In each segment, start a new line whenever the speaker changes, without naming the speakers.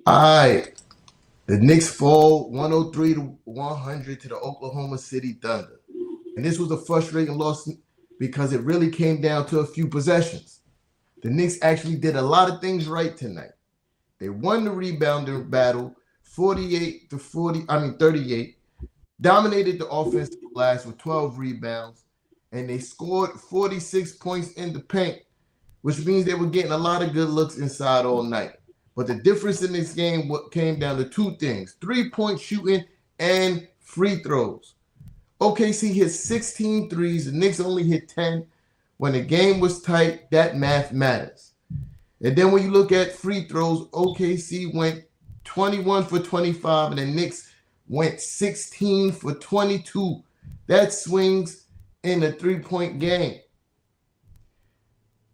All right. The Knicks fall 103 to 100 to the Oklahoma City Thunder. And this was a frustrating loss because it really came down to a few possessions. The Knicks actually did a lot of things right tonight. They won the rebounding battle 48 to 38, dominated the offensive glass with 12 rebounds, and they scored 46 points in the paint, which means they were getting a lot of good looks inside all night. But the difference in this game came down to two things: 3-point shooting and free throws. OKC hit 16 threes, the Knicks only hit 10. When the game was tight, that math matters. And then when you look at free throws, OKC went 21 for 25, and the Knicks went 16 for 22. That swings in a three-point game.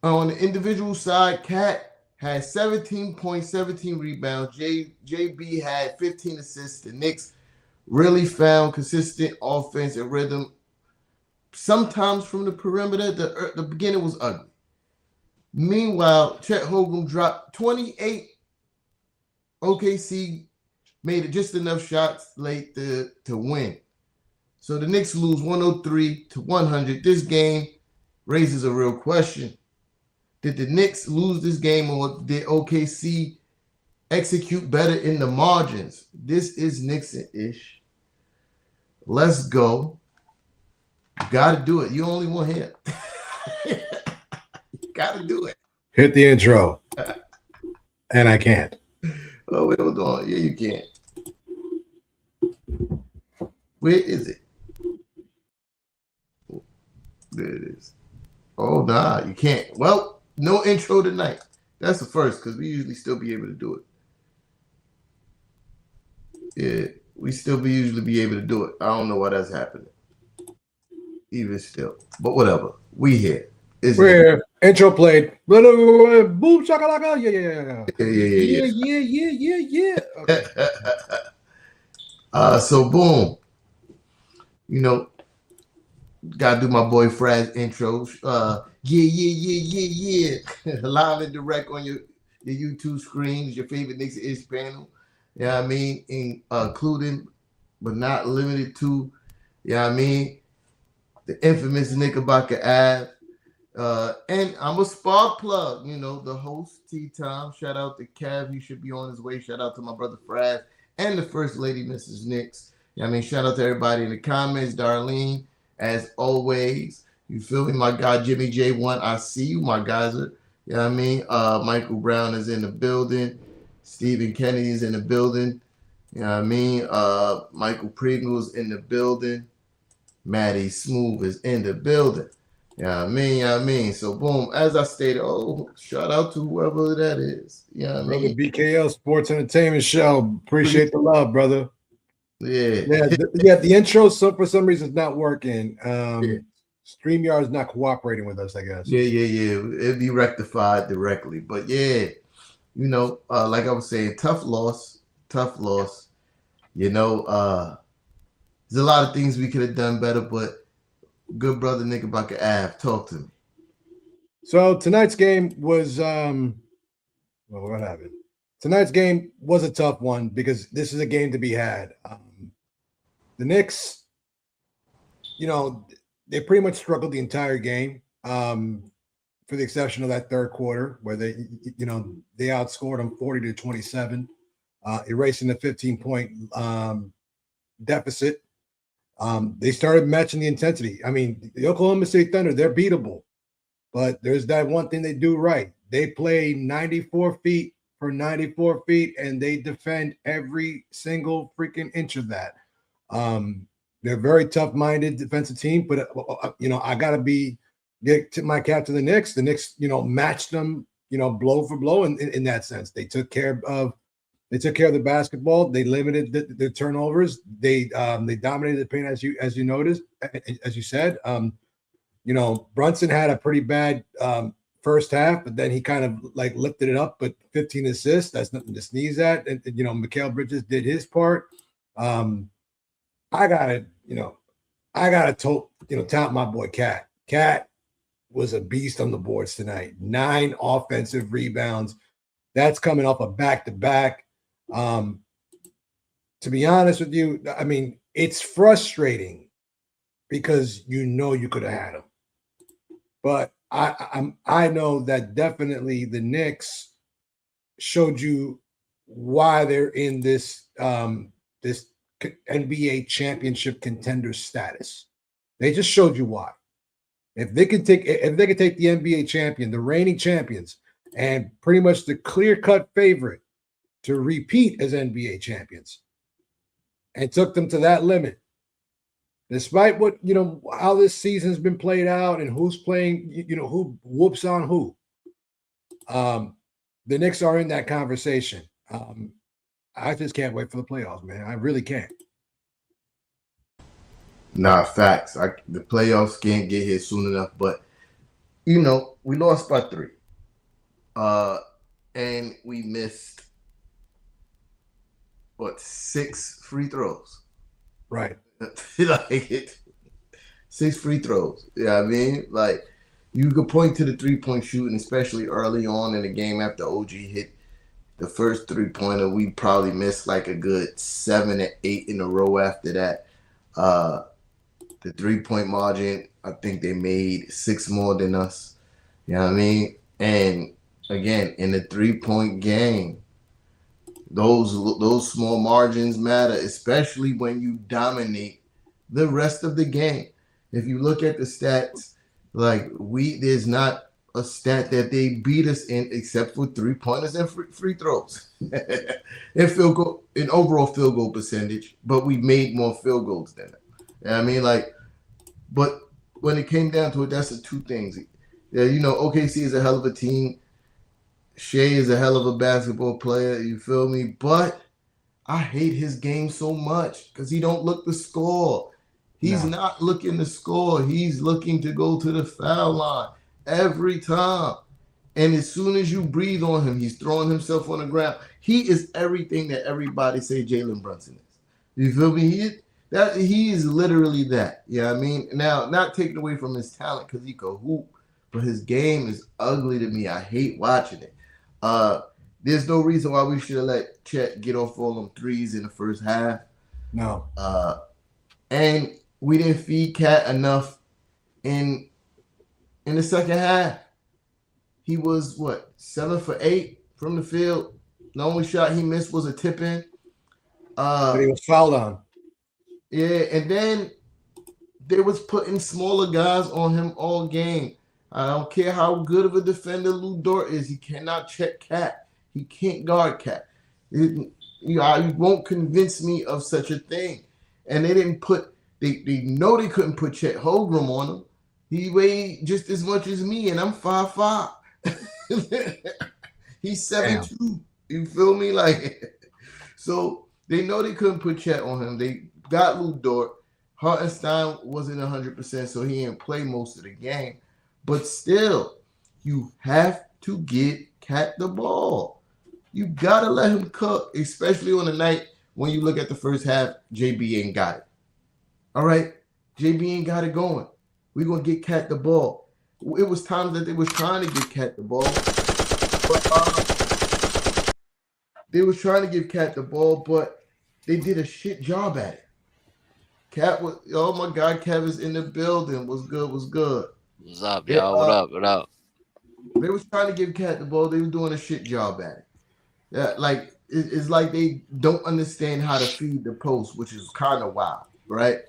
On the individual side, Cat had 17 points, 17 rebounds. JB had 15 assists. The Knicks really found consistent offense and rhythm. Sometimes from the perimeter, the beginning was ugly. Meanwhile, Chet Holmgren dropped 28. OKC made it just enough shots late to win. So the Knicks lose 103 to 100. This game raises a real question. Did the Knicks lose this game, or did OKC execute better in the margins? This is Knicks N Ish. Let's go. You got to do it. You only one here. You got to do it.
Hit the intro. And I can't.
Oh, wait, hold on. Yeah, you can't. Where is it? There it is. Oh, nah, you can't. Well, no intro tonight. That's the first, because we usually still be able to do it. Yeah, we still usually be able to do it. I don't know why that's happening. Even still. But whatever. We here.
We're here. Intro played. Boom, shakalaka. Yeah.
Okay. So boom. You know, gotta do my boy Frad's intro. Yeah. Live and direct on your YouTube screens, your favorite Knicks N Ish panel. You know what I mean? Including, but not limited to, you know what I mean, the infamous Knickerbocker Ave. And I'm a spark plug, you know, the host, T-Time. Shout out to Kev. He should be on his way. Shout out to my brother Frad and the First Lady, Mrs. Knicks. You know what I mean? Shout out to everybody in the comments. Darlene, as always. You feel me? My guy, Jimmy J1, I see you, my guys. You know what I mean? Michael Brown is in the building. Stephen Kennedy is in the building. You know what I mean? Michael Pringle's in the building. Maddie Smooth is in the building. Yeah, I mean. So boom, as I stated, shout out to whoever that is. Yeah,
Brother BKL Sports Entertainment Show. Appreciate the love, brother.
Yeah.
The intro for some reason is not working. StreamYard is not cooperating with us, I guess.
Yeah. It'd be rectified directly. But yeah, you know, like I was saying, tough loss. You know, there's a lot of things we could have done better, but good brother Knickerbocker Ave, talk to me.
So tonight's game was what happened? Tonight's game was a tough one because this is a game to be had. The Knicks, you know, they pretty much struggled the entire game, for the exception of that third quarter where they outscored them 40-27, erasing the 15-point deficit. They started matching the intensity. I mean, the Oklahoma City Thunder, they're beatable, but there's that one thing they do right. They play 94 feet for 94 feet, and they defend every single freaking inch of that. They're a very tough-minded defensive team, but I gotta get my cap to the Knicks. The Knicks, matched them, blow for blow in that sense. They took care of the basketball. They limited the turnovers. They dominated the paint, as you noticed, as you said. Brunson had a pretty bad first half, but then he kind of like lifted it up. But 15 assists, that's nothing to sneeze at. And Mikal Bridges did his part. I gotta tout my boy Cat. Cat was a beast on the boards tonight. 9 offensive rebounds. That's coming off a back-to-back. To be honest with you, I mean, it's frustrating because you could have had him. But I know that definitely the Knicks showed you why they're in this this NBA championship contender status. They just showed you why. If they could take the NBA champion, the reigning champions, and pretty much the clear-cut favorite to repeat as NBA champions, and took them to that limit, despite what how this season's been played out and who's playing, who whoops on who. The Knicks are in that conversation. I just can't wait for the playoffs, man. I really can't.
Nah, facts. The playoffs can't get here soon enough, but we lost by 3. And we missed 6 free throws.
Right.
Like 6 free throws. Yeah, I mean, like you could point to the 3-point shooting, especially early on in the game after OG hit the first 3-pointer. We probably missed like a good 7 or 8 in a row after that. The 3-point margin, I think they made 6 more than us. You know what I mean? And again, in the 3-point game, those small margins matter, especially when you dominate the rest of the game. If you look at the stats, like there's not a stat that they beat us in except for 3-pointers and free throws and field goal, in overall field goal percentage. But we made more field goals than them. You know what I mean? Like, but when it came down to it, that's the 2 things. Yeah, OKC is a hell of a team. Shai is a hell of a basketball player. You feel me? But I hate his game so much because he don't look to score. He's not looking to score. He's looking to go to the foul line every time. And as soon as you breathe on him, he's throwing himself on the ground. He is everything that everybody say Jalen Brunson is. You feel me? He is literally that. You know what I mean? Now, not taking away from his talent because he could hoop, but his game is ugly to me. I hate watching it. There's no reason why we should have let Chet get off all them threes in the first half.
No.
And we didn't feed Cat enough in the second half. He was 7 for 8 from the field. The only shot he missed was a tip in.
But he was fouled on.
Yeah, and then they was putting smaller guys on him all game. I don't care how good of a defender Lou Dort is. He cannot check Cat. He can't guard Cat. You won't convince me of such a thing. And they didn't put. They know they couldn't put Chet Holmgren on him. He weighed just as much as me, and I'm 5'5". He's 7'2". You feel me? Like, so they know they couldn't put Chet on him. They got Lou Dort. Hartenstein wasn't 100%, so he didn't play most of the game. But still, you have to get Cat the ball. You got to let him cook, especially on the night when you look at the first half, JB ain't got it. All right? JB ain't got it going. We're going to get Cat the ball. It was times that they was trying to get Cat the ball. But they was trying to give Cat the ball, but they did a shit job at it. Cat was, oh my God, Kev is in the building. What's good? What's good?
What's up, y'all? What up? What up?
They was trying to give Cat the ball. They were doing a shit job at it. Yeah, like it's like they don't understand how to feed the post, which is kind of wild, right?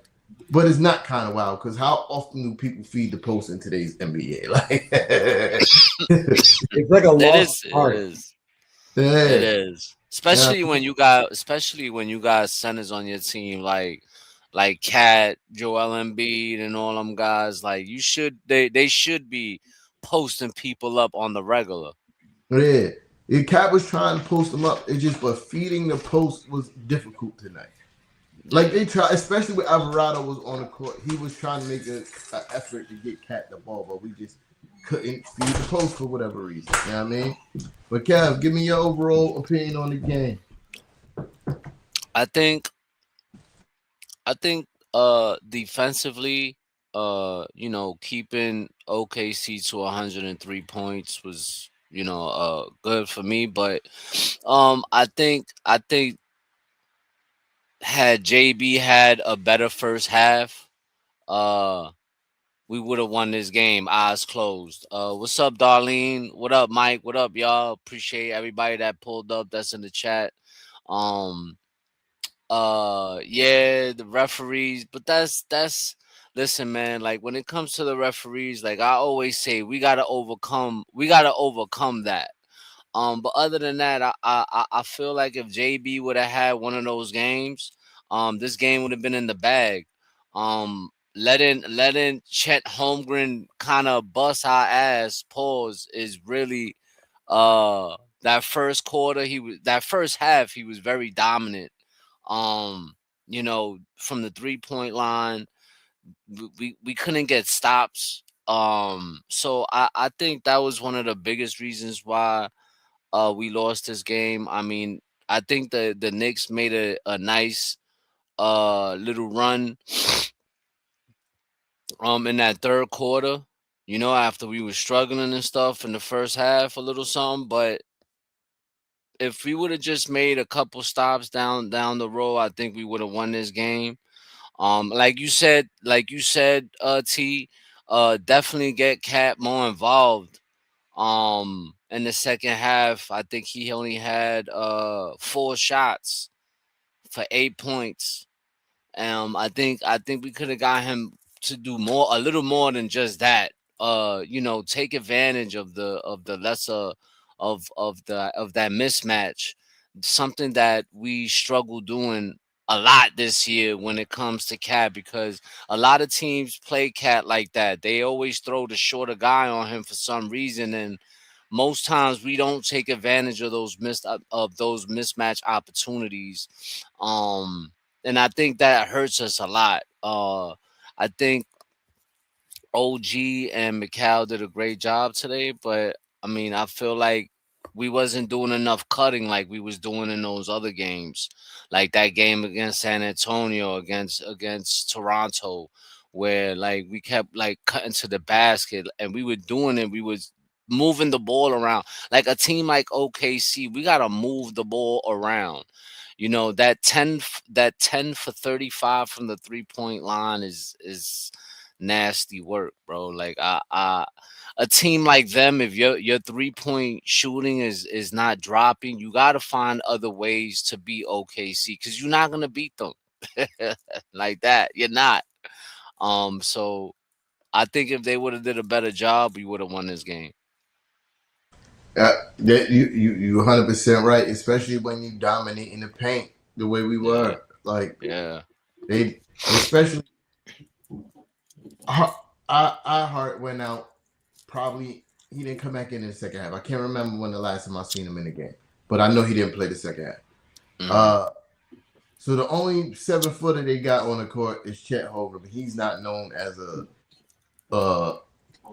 But it's not kind of wild because how often do people feed the post in today's NBA? Like
it's like a lost art.
It is. Yeah. It is. Especially when you got centers on your team like Cat, Joel Embiid, and all them guys. Like they should be posting people up on the regular.
Yeah. The Cat was trying to post them up. But feeding the post was difficult tonight. Like they try, especially with Alvarado was on the court. He was trying to make an effort to get Cat the ball, but we just couldn't feed the post for whatever reason. You know what I mean? But Kev, give me your overall opinion on the game.
I think defensively, keeping OKC to 103 points was good for me. But I think had JB had a better first half, uh, we would have won this game. Eyes closed. What's up, Darlene? What up, Mike? What up, y'all? Appreciate everybody that pulled up. That's in the chat. Um, yeah, the referees, but that's listen, man, like when it comes to the referees, like I always say, we gotta overcome that. But other than that, I feel like if JB would have had one of those games, this game would have been in the bag. Letting Chet Holmgren kind of bust our ass, pause, is really that first quarter, that first half he was very dominant. Um, from the 3-point line, we couldn't get stops. So I think that was one of the biggest reasons why we lost this game. I mean, I think the Knicks made a nice little run in that third quarter, after we were struggling and stuff in the first half, a little something. But if we would have just made a couple stops down the road, I think we would have won this game. Like you said, T, definitely get Cat more involved. In the second half, I think he only had 4 shots for 8 points. I think we could have got him to do more, a little more than just that. Take advantage of the lesser of that mismatch. Something that we struggle doing a lot this year when it comes to Cat, because a lot of teams play Cat like that. They always throw the shorter guy on him for some reason, and most times we don't take advantage of those mismatch opportunities. And I think that hurts us a lot. I think OG and Mikal did a great job today, but I mean, I feel like we wasn't doing enough cutting like we was doing in those other games, like that game against San Antonio, against Toronto, where like we kept like cutting to the basket, and we were doing it. We was moving the ball around. Like a team like OKC, we gotta move the ball around. That 10 for 35 from the 3-point line is nasty work, bro. Like a team like them, if your 3-point shooting is not dropping, you got to find other ways to beat OKC, because you're not gonna beat them like that. You're not. So I think if they would have did a better job, we would have won this game.
That you 100% right, especially when you dominate in the paint the way we
Yeah,
were. Like
yeah,
they, especially I heart went out. Probably he didn't come back in the second half. I can't remember when the last time I seen him in the game, but I know he didn't play the second half.
hmm
So the only 7-footer they got on the court is Chet Holmgren, but he's not known as uh,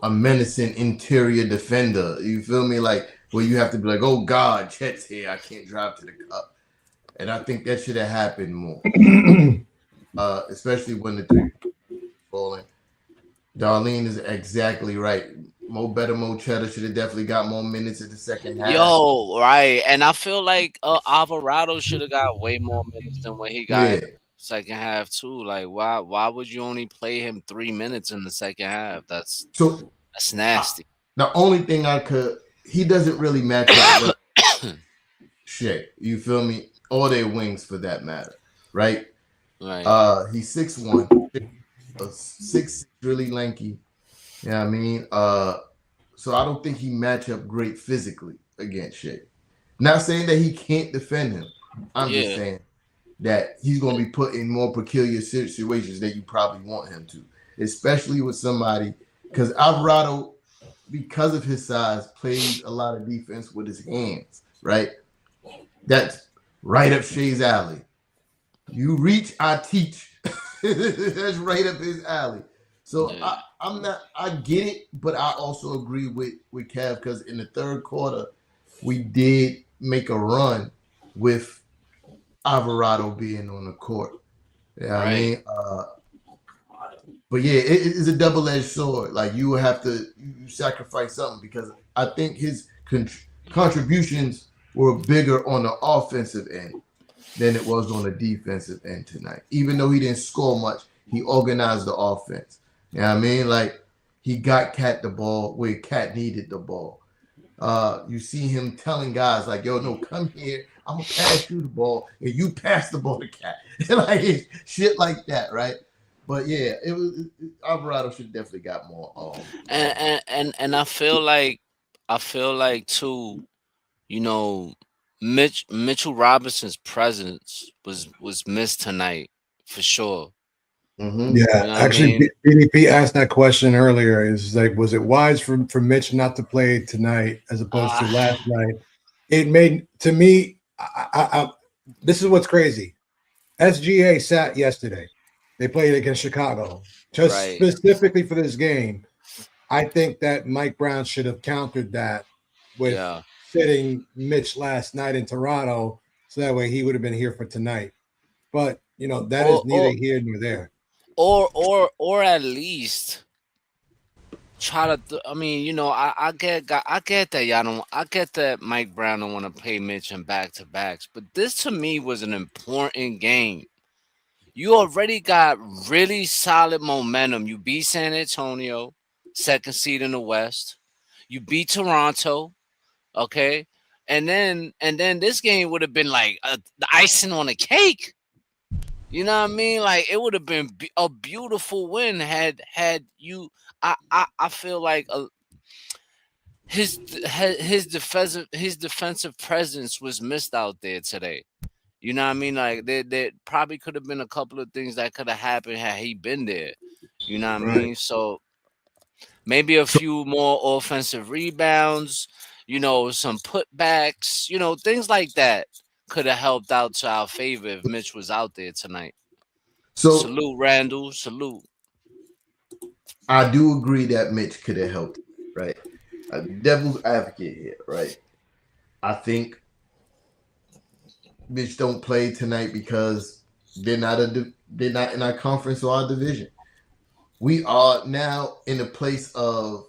a menacing interior defender. You feel me? Like where you have to be like, oh God, Chet's here. I can't drive to the cup. And I think that should have happened more. Especially when the three falling. Darlene is exactly right. Mo Cheddar should have definitely got more minutes in the second half.
Yo, right. And I feel like Alvarado should have got way more minutes than what he got in
Yeah.
the second half too. Like why would you only play him 3 minutes in the second half? That's
So
that's
I,
nasty.
the only thing he doesn't really match up with shit. You feel me? Or their wings for that matter, right?
Right.
He's 6'1", 6'6", really lanky. You know what I mean? So I don't think he match up great physically against Shea. Not saying that he can't defend him. I'm just
Yeah.
saying that he's going to be put in more peculiar situations that you probably want him to, especially with somebody, because Alvarado, because of his size, plays a lot of defense with his hands, right? That's right up Shea's alley. You reach, I teach. That's right up his alley. So
Yeah.
I get it, but I also agree with Kev, because in the third quarter, we did make a run with Alvarado being on the court. Yeah, I
Right.
mean, but yeah, it's a double-edged sword. Like you will have to you sacrifice something, because I think contributions were bigger on the offensive end than it was on the defensive end tonight. Even though he didn't score much, he organized the offense. You know what I mean? Like, he got Cat the ball where Cat needed the ball. You see him telling guys like, yo, no, come here. I'm going to pass you the ball, and you pass the ball to Cat. Like, shit like that, right? But, yeah, Alvarado should definitely got more.
And I feel like too, you know, Mitchell Robinson's presence was missed tonight for sure.
Mm-hmm.
Yeah,
You know
actually, BDP asked that question earlier. Is like, was it wise for Mitch not to play tonight as opposed to last night? It made to me. This is what's crazy. SGA sat yesterday. They played against Chicago just specifically for this game. I think that Mike Brown should have countered that with sitting Mitch last night in Toronto, so that way he would have been here for tonight. But you know that is neither here nor there.
Or at least try to. I mean, you know, I get that y'all don't. I get that Mike Brown don't want to pay Mitch in back-to-backs, but this to me was an important game. You already got really solid momentum. You beat San Antonio, second seed in the West. You beat Toronto, okay, and then this game would have been like the icing on the cake. You know what I mean? Like, it would have been a beautiful win had you. I feel like his defensive presence was missed out there today. You know what I mean? Like, there probably could have been a couple of things that could have happened had he been there. You know what I mean? So maybe a few more offensive rebounds, you know, some putbacks, you know, things like that could have helped out to our favor if Mitch was out there tonight. So salute, Randall. Salute.
I do agree that Mitch could have helped, right? A devil's advocate here, right? I think Mitch don't play tonight because they're not in our conference or our division. We are now in a place of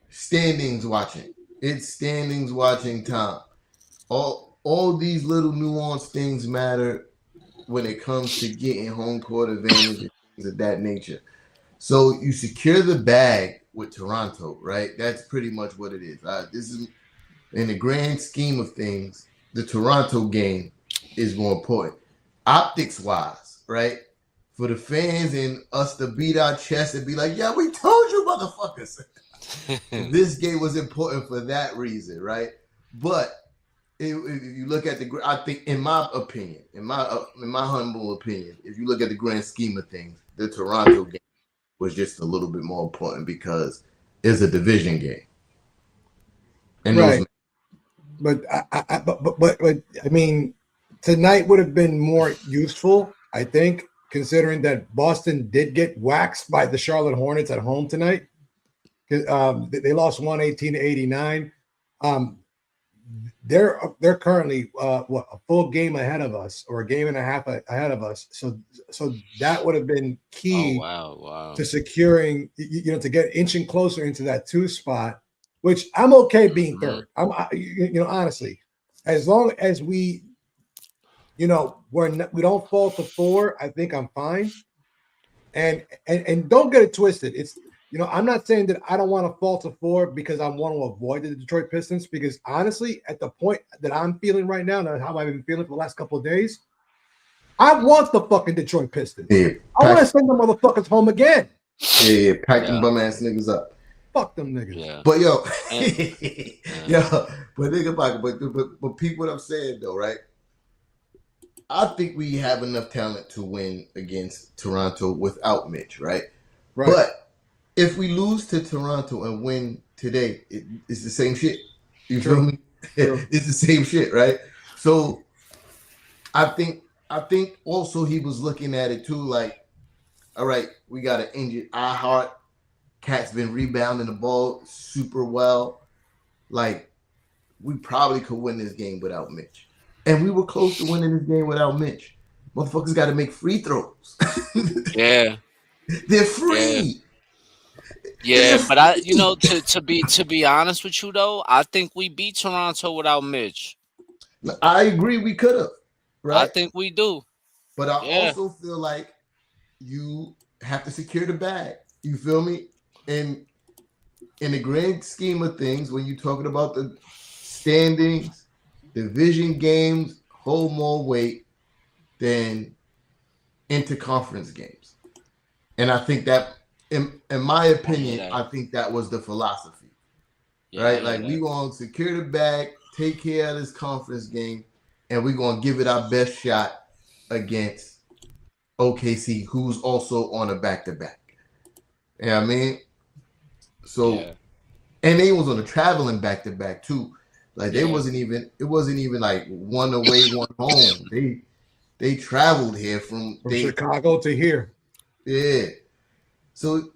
standings watching. It's standings watching time. All these little nuanced things matter when it comes to getting home court advantage and things of that nature. So you secure the bag with Toronto, right? That's pretty much what it is. This is, in the grand scheme of things, the Toronto game is more important. Optics-wise, right? For the fans and us to beat our chest and be like, yeah, we told you, motherfuckers. This game was important for that reason, right? But if you look at I think, in my opinion, in my humble opinion, if you look at the grand scheme of things, the Toronto game was just a little bit more important because it's a division game. And
right. But I mean, tonight would have been more useful, I think, considering that Boston did get waxed by the Charlotte Hornets at home tonight. They lost 118-89. They're currently a full game ahead of us, or a game and a half ahead of us. So that would have been key to securing, you know, to get inching closer into that 2 spot, which I'm okay being third. You know, honestly, as long as we, you know, we don't fall to 4, I think I'm fine. And don't get it twisted. It's, you know, I'm not saying that I don't want to fall to 4 because I want to avoid the Detroit Pistons, because honestly, at the point that I'm feeling right now, and how I've been feeling for the last couple of days, I want the fucking Detroit Pistons. Yeah, I want to send them motherfuckers home again.
Yeah, pack them bum ass niggas up.
Fuck them niggas.
Yeah. But yo, but think about it. But people, what I'm saying though, right? I think we have enough talent to win against Toronto without Mitch, right? Right. But if we lose to Toronto and win today, it's the same shit. You feel me? It's the same shit, right? So I think also he was looking at it too, like, all right, we got an injured iHeart. Cat's been rebounding the ball super well. Like, we probably could win this game without Mitch. And we were close to winning this game without Mitch. Motherfuckers got to make free throws.
Yeah.
They're free.
Yeah, but I, to be honest with you though, I think we beat Toronto without Mitch.
I agree we could have,
I
right?
think we do.
But I
Yeah.
also feel like you have to secure the bag. You feel me? And in the grand scheme of things, when you're talking about the standings, division games hold more weight than interconference games. And I think that, in my
I hear
opinion,
that.
I think that was the philosophy,
Yeah, I
right?
hear
Like we
that.
gonna secure the bag, take care of this conference game, and we're gonna give it our best shot against OKC, who's also on a back-to-back. You know what I mean? So,
Yeah.
and they was on a traveling back-to-back too. Like they
Yeah.
wasn't even, it wasn't even like one away, one home. They traveled here from
From Chicago to here.
yeah. So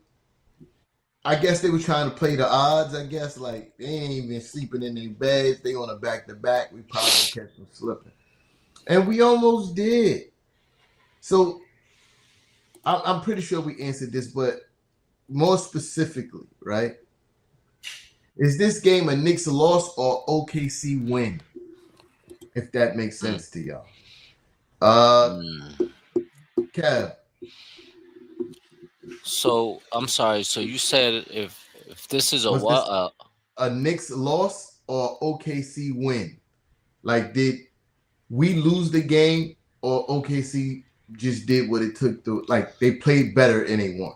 I guess they were trying to play the odds. I guess like they ain't even sleeping in their beds. They on a back to back. We probably catch them slipping, and we almost did. So I'm pretty sure we answered this, but more specifically, right? Is this game a Knicks loss or OKC win? If that makes
Mm.
sense to y'all. Uh,
Mm.
Kev,
So I'm sorry. So you said if this is a
was
what?
this a Knicks loss or OKC win? Like, did we lose the game or OKC just did what it took to, like, they played better and they won?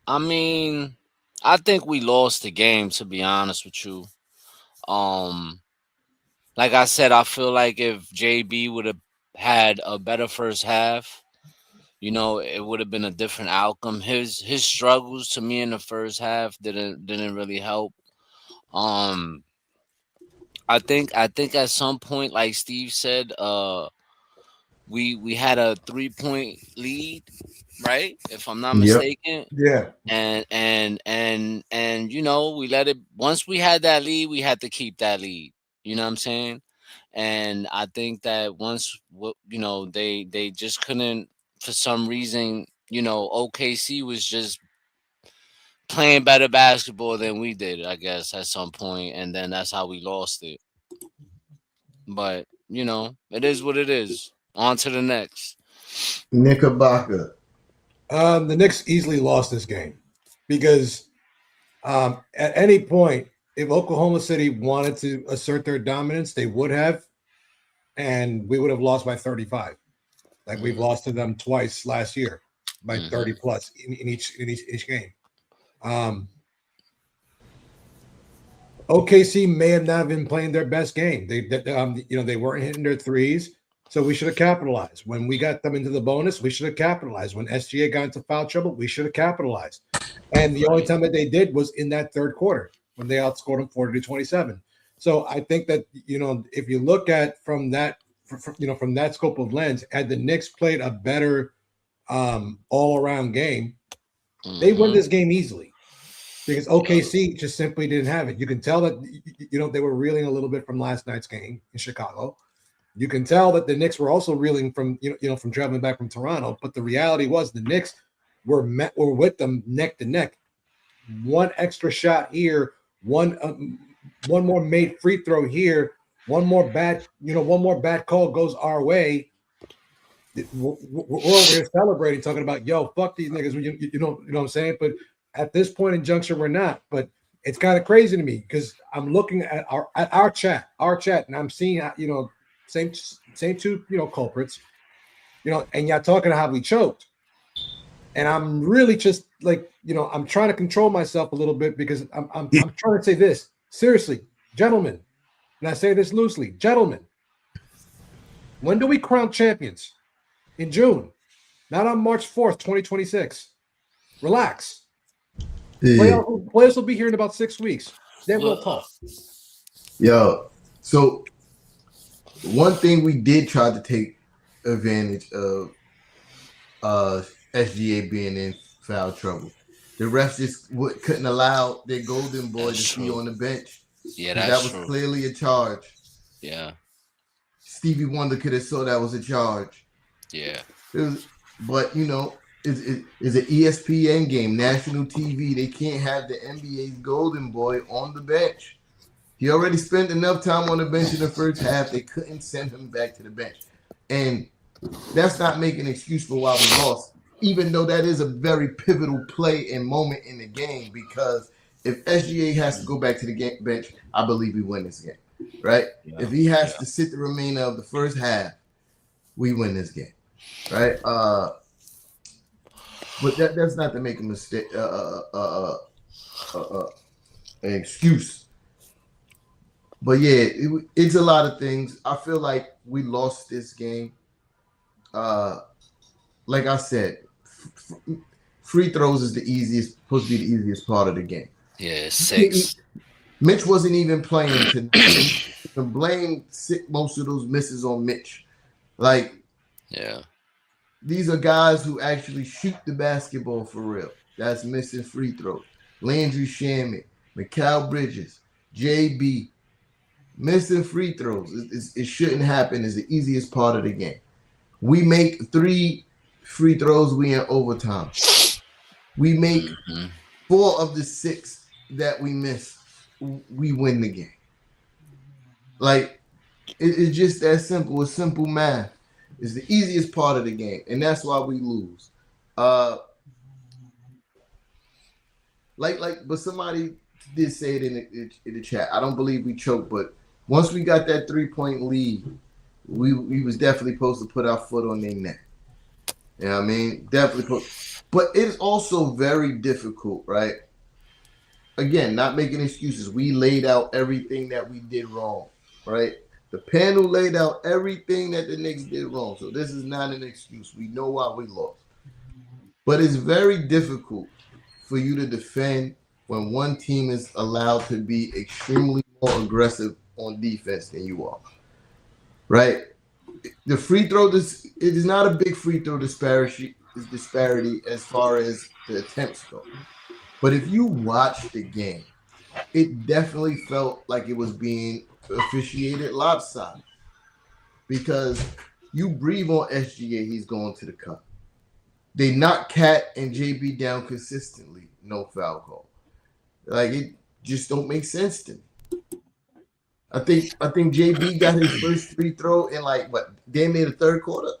I mean, I think we lost the game. To be honest with you, um, like I said, I feel like if JB would have had a better first half, it would have been a different outcome. His struggles to me in the first half didn't really help. Um, I think at some point, like Steve said, we had a 3 point lead, right? If I'm not
Yep.
mistaken.
Yeah.
And we let it, once we had that lead, we had to keep that lead. You know what I'm saying? And I think that once they just couldn't, for some reason, OKC was just playing better basketball than we did, I guess, at some point, and then that's how we lost it. But it is what it is. On to the next.
Knickerbocker.
The Knicks easily lost this game because at any point, if Oklahoma City wanted to assert their dominance, they would have, and we would have lost by 35. Like we've lost to them twice last year by 30 plus in each game. OKC may have not been playing their best game. They weren't hitting their threes, so we should have capitalized. When we got them into the bonus, we should have capitalized. When SGA got into foul trouble, we should have capitalized. And the only time that they did was in that third quarter when they outscored them 40-27. So I think that if you look at from that from that scope of lens, had the Knicks played a better all around game, they win this game easily. Because OKC just simply didn't have it. You can tell that they were reeling a little bit from last night's game in Chicago. You can tell that the Knicks were also reeling from from traveling back from Toronto. But the reality was the Knicks were with them neck to neck. One extra shot here, one more made free throw here, one more bad call goes our way. We're over here celebrating, talking about fuck these niggas. You know what I'm saying? But at this point in juncture, we're not. But it's kind of crazy to me because I'm looking at our chat, and I'm seeing same two culprits, and y'all talking how we choked, and I'm really just like I'm trying to control myself a little bit because I'm trying to say this seriously, gentlemen, and I say this loosely, gentlemen. When do we crown champions? In June, not on March 4th, 2026. Relax.
Yeah.
Players will be here in about 6 weeks. Then we'll talk.
Yo, so one thing we did try to take advantage of SGA being in foul trouble. The refs just couldn't allow their golden boy
That's
to be
true.
on the bench.
Yeah,
That
that's
was
true.
clearly a charge.
Yeah.
Stevie Wonder could have saw that was a charge.
Yeah.
But is an ESPN game, national TV. They can't have the NBA's golden boy on the bench. He already spent enough time on the bench in the first half. They couldn't send him back to the bench. And that's not making an excuse for why we lost, even though that is a very pivotal play and moment in the game, because if SGA has to go back to the bench, I believe we win this game, right?
Yeah.
If he has to sit the remainder of the first half, we win this game, right? But that's not to make a mistake, an excuse. But yeah, it's a lot of things. I feel like we lost this game. Like I said, free throws is supposed to be the easiest part of the game.
Yeah, 6.
Mitch wasn't even playing to blame most of those misses on Mitch. Like,
yeah,
these are guys who actually shoot the basketball for real. That's missing free throws. Landry Shamet, Mikal Bridges, JB, missing free throws. It shouldn't happen. It's the easiest part of the game. We make 3 free throws, we in overtime. We make 4 of the 6 that we miss, we win the game. Like, it's just that simple. It's simple math. It's the easiest part of the game, and that's why we lose. But somebody did say it in the chat. I don't believe we choked, but once we got that 3-point lead, we was definitely supposed to put our foot on their neck. You know what I mean? Definitely. But it's also very difficult, right? Again, not making excuses. We laid out everything that we did wrong, right? The panel laid out everything that the Knicks did wrong. So this is not an excuse. We know why we lost. But it's very difficult for you to defend when one team is allowed to be extremely more aggressive on defense than you are, right? The free throw, it is not a big free throw disparity as far as the attempts go. But if you watch the game, it definitely felt like it was being officiated lopsided, because you breathe on SGA, he's going to the cup. They knock Cat and JB down consistently, no foul call. Like, it just don't make sense to me. I think JB got his first free throw in damn near the third quarter.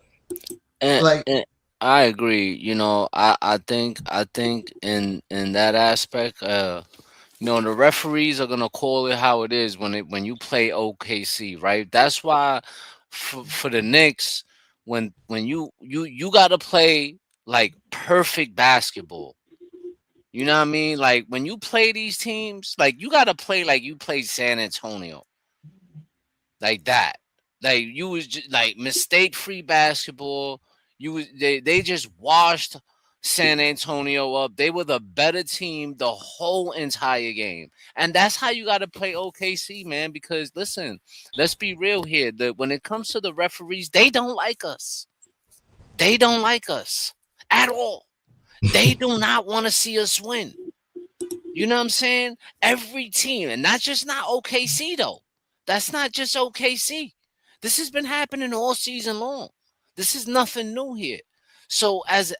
And I agree. You know, I think in that aspect, the referees are gonna call it how it is when you play OKC, right? That's why for the Knicks, when you gotta play like perfect basketball. You know what I mean? Like, when you play these teams, like, you gotta play like you played San Antonio. Like that. Like, you was just like mistake free basketball. They just washed San Antonio up. They were the better team the whole entire game. And that's how you got to play OKC, man, because listen, let's be real here. When it comes to the referees, they don't like us. They don't like us at all. They do not want to see us win. You know what I'm saying? Every team, and not OKC though. That's not just OKC. This has been happening all season long. This is nothing new here. So as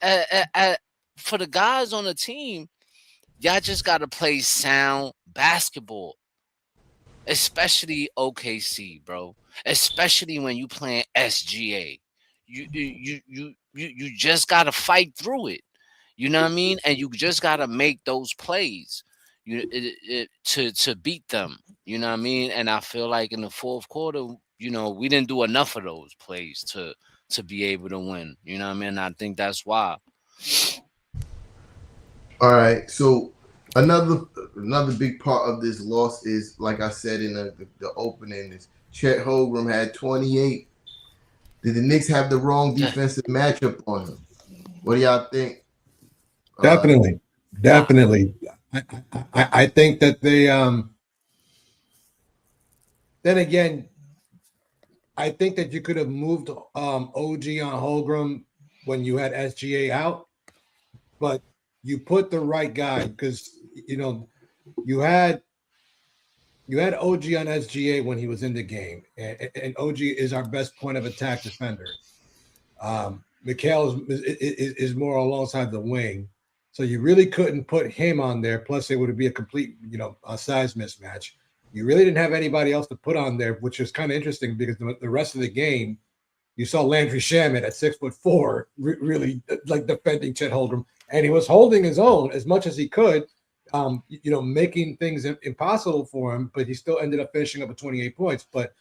for the guys on the team, y'all just got to play sound basketball, especially OKC, bro. Especially when you playing SGA. You just got to fight through it. You know what I mean? And you just got to make those plays to beat them. You know what I mean? And I feel like in the fourth quarter, we didn't do enough of those plays to be able to win. You know what I mean? I think that's why.
All right. So another big part of this loss is, like I said in the opening, is Chet Holmgren had 28. Did the Knicks have the wrong defensive matchup on him? What do y'all think?
Definitely. I think that they then again, I think that you could have moved OG on Holmgren when you had SGA out, but you put the right guy, because you had OG on SGA when he was in the game, and OG is our best point of attack defender. Mikal is more alongside the wing, so you really couldn't put him on there. Plus, it would be a complete, a size mismatch. You really didn't have anybody else to put on there, which was kind of interesting because the rest of the game, you saw Landry Shamet at 6'4", really like defending Chet Holmgren, and he was holding his own as much as he could, making things impossible for him. But he still ended up finishing up with 28 points. But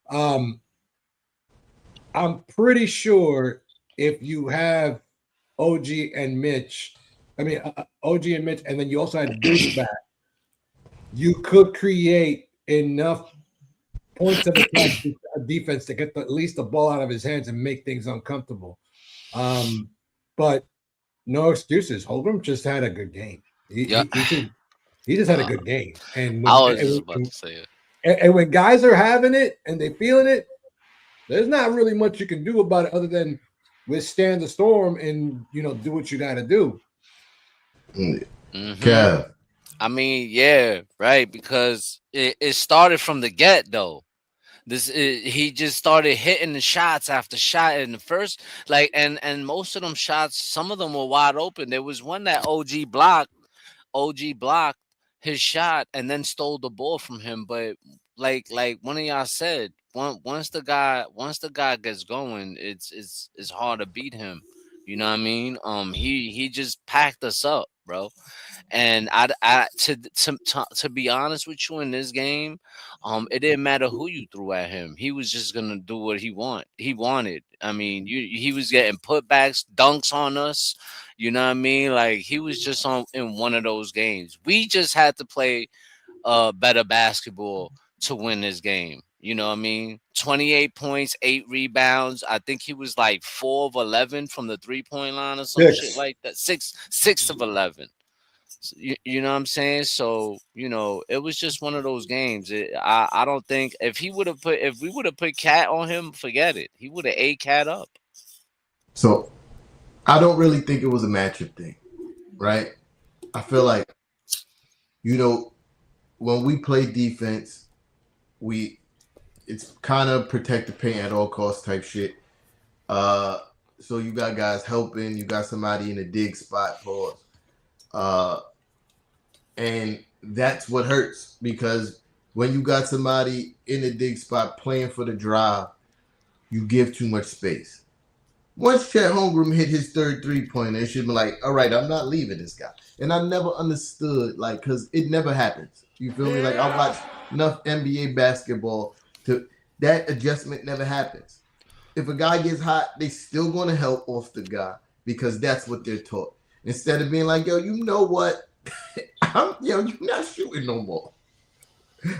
I'm pretty sure if you have OG and Mitch, and then you also had Deuce back, you could create enough points of attack defense to get at least the ball out of his hands and make things uncomfortable. But no excuses. Holmgren just had a good game. He just had a good game. And
I was just about to say it.
And when guys are having it and they feeling it, there's not really much you can do about it other than withstand the storm and do what you got to do.
Kev.
I mean, yeah, right. Because it started from the get though. He just started hitting the shots after shot in the first, and most of them shots, some of them were wide open. There was one that OG blocked his shot and then stole the ball from him. But like one of y'all said, once the guy gets going, it's hard to beat him. You know what I mean? He just packed us up, bro. And to be honest with you, in this game, it didn't matter who you threw at him. He was just gonna do what he wanted. I mean, he was getting putbacks, dunks on us. You know what I mean? Like he was just in one of those games. We just had to play better basketball to win this game. You know what I mean? 28 points, 8 rebounds. I think he was like 4 of 11 from the 3-point line or some shit like that. 6 of 11. You know what I'm saying? So, it was just one of those games. I don't think if we would have put Cat on him, forget it. He would have ate Cat up.
So I don't really think it was a matchup thing, right? I feel like, when we play defense, it's kind of protect the paint at all costs type shit. So you got guys helping, you got somebody in a dig spot for us. And that's what hurts, because when you got somebody in the dig spot playing for the drive, you give too much space. Once Chet Holmgren hit his third 3-pointer, it should be like, all right, I'm not leaving this guy. And I never understood, because it never happens. You feel me? Like, I watched enough NBA basketball to that adjustment never happens. If a guy gets hot, they still going to help off the guy because that's what they're taught. Instead of being like, yo, you know what? You're not shooting no more.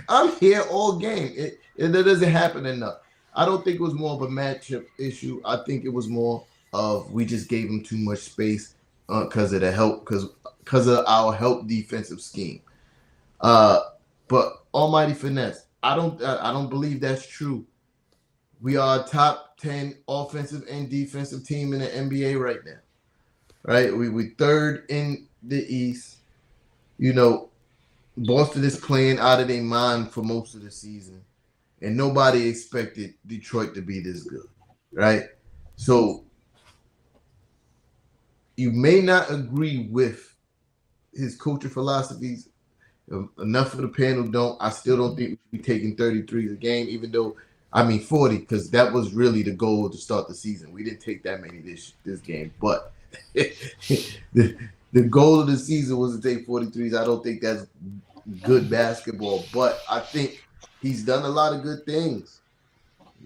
I'm here all game. It doesn't happen enough. I don't think it was more of a matchup issue. I think it was more of we just gave him too much space because of the help, because of our help defensive scheme. But almighty finesse, I don't believe that's true. We are a top 10 offensive and defensive team in the NBA right now. Right? We third in the East. Boston is playing out of their mind for most of the season, and nobody expected Detroit to be this good, right? So you may not agree with his coaching philosophies. Enough of the panel don't. I still don't think we should be taking 33s a game, even though, 40, because that was really the goal to start the season. We didn't take that many this game, but the goal of the season was to take 43s. I don't think that's good basketball, but I think he's done a lot of good things.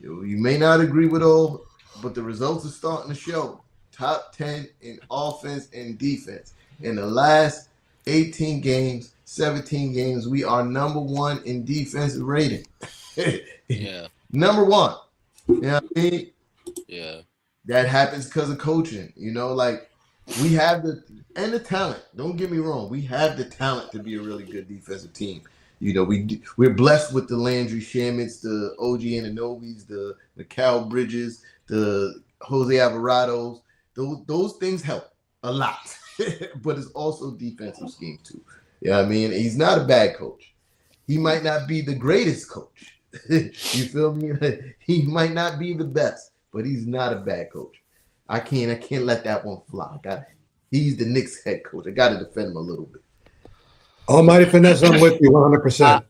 You may not agree with all, but the results are starting to show. Top 10 in offense and defense. In the last 18 games, 17 games, we are number 1 in defensive rating.
Yeah.
Number 1. You know what I mean?
Yeah.
That happens because of coaching. We have the talent. Don't get me wrong. We have the talent to be a really good defensive team. We're blessed with the Landry Shamits, the OG Ananobies, the Mikal Bridges, the Jose Alvarados. Those things help a lot. But it's also defensive scheme too. He's not a bad coach. He might not be the greatest coach. You feel me? He might not be the best, but he's not a bad coach. I can't let that one fly. He's the Knicks head coach. I got to defend him a little bit.
Almighty finesse, I'm with you 100%.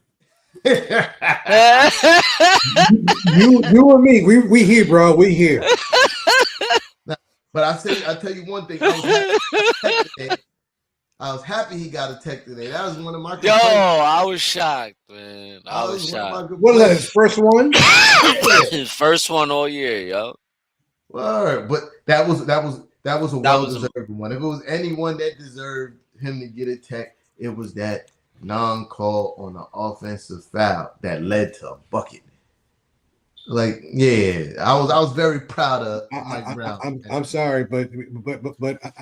you and me, we here, bro. We here.
But I tell you one thing. I was happy he got a tech today. That was one of my
complaints. Yo, I was shocked, man. I was shocked.
What is that? His first one?
His first one all year, yo.
Word. But that was a well-deserved one. If it was anyone that deserved him to get a tech, it was that non-call on the offensive foul that led to a bucket. Like, yeah, I was very proud of Mike Brown.
I'm sorry, but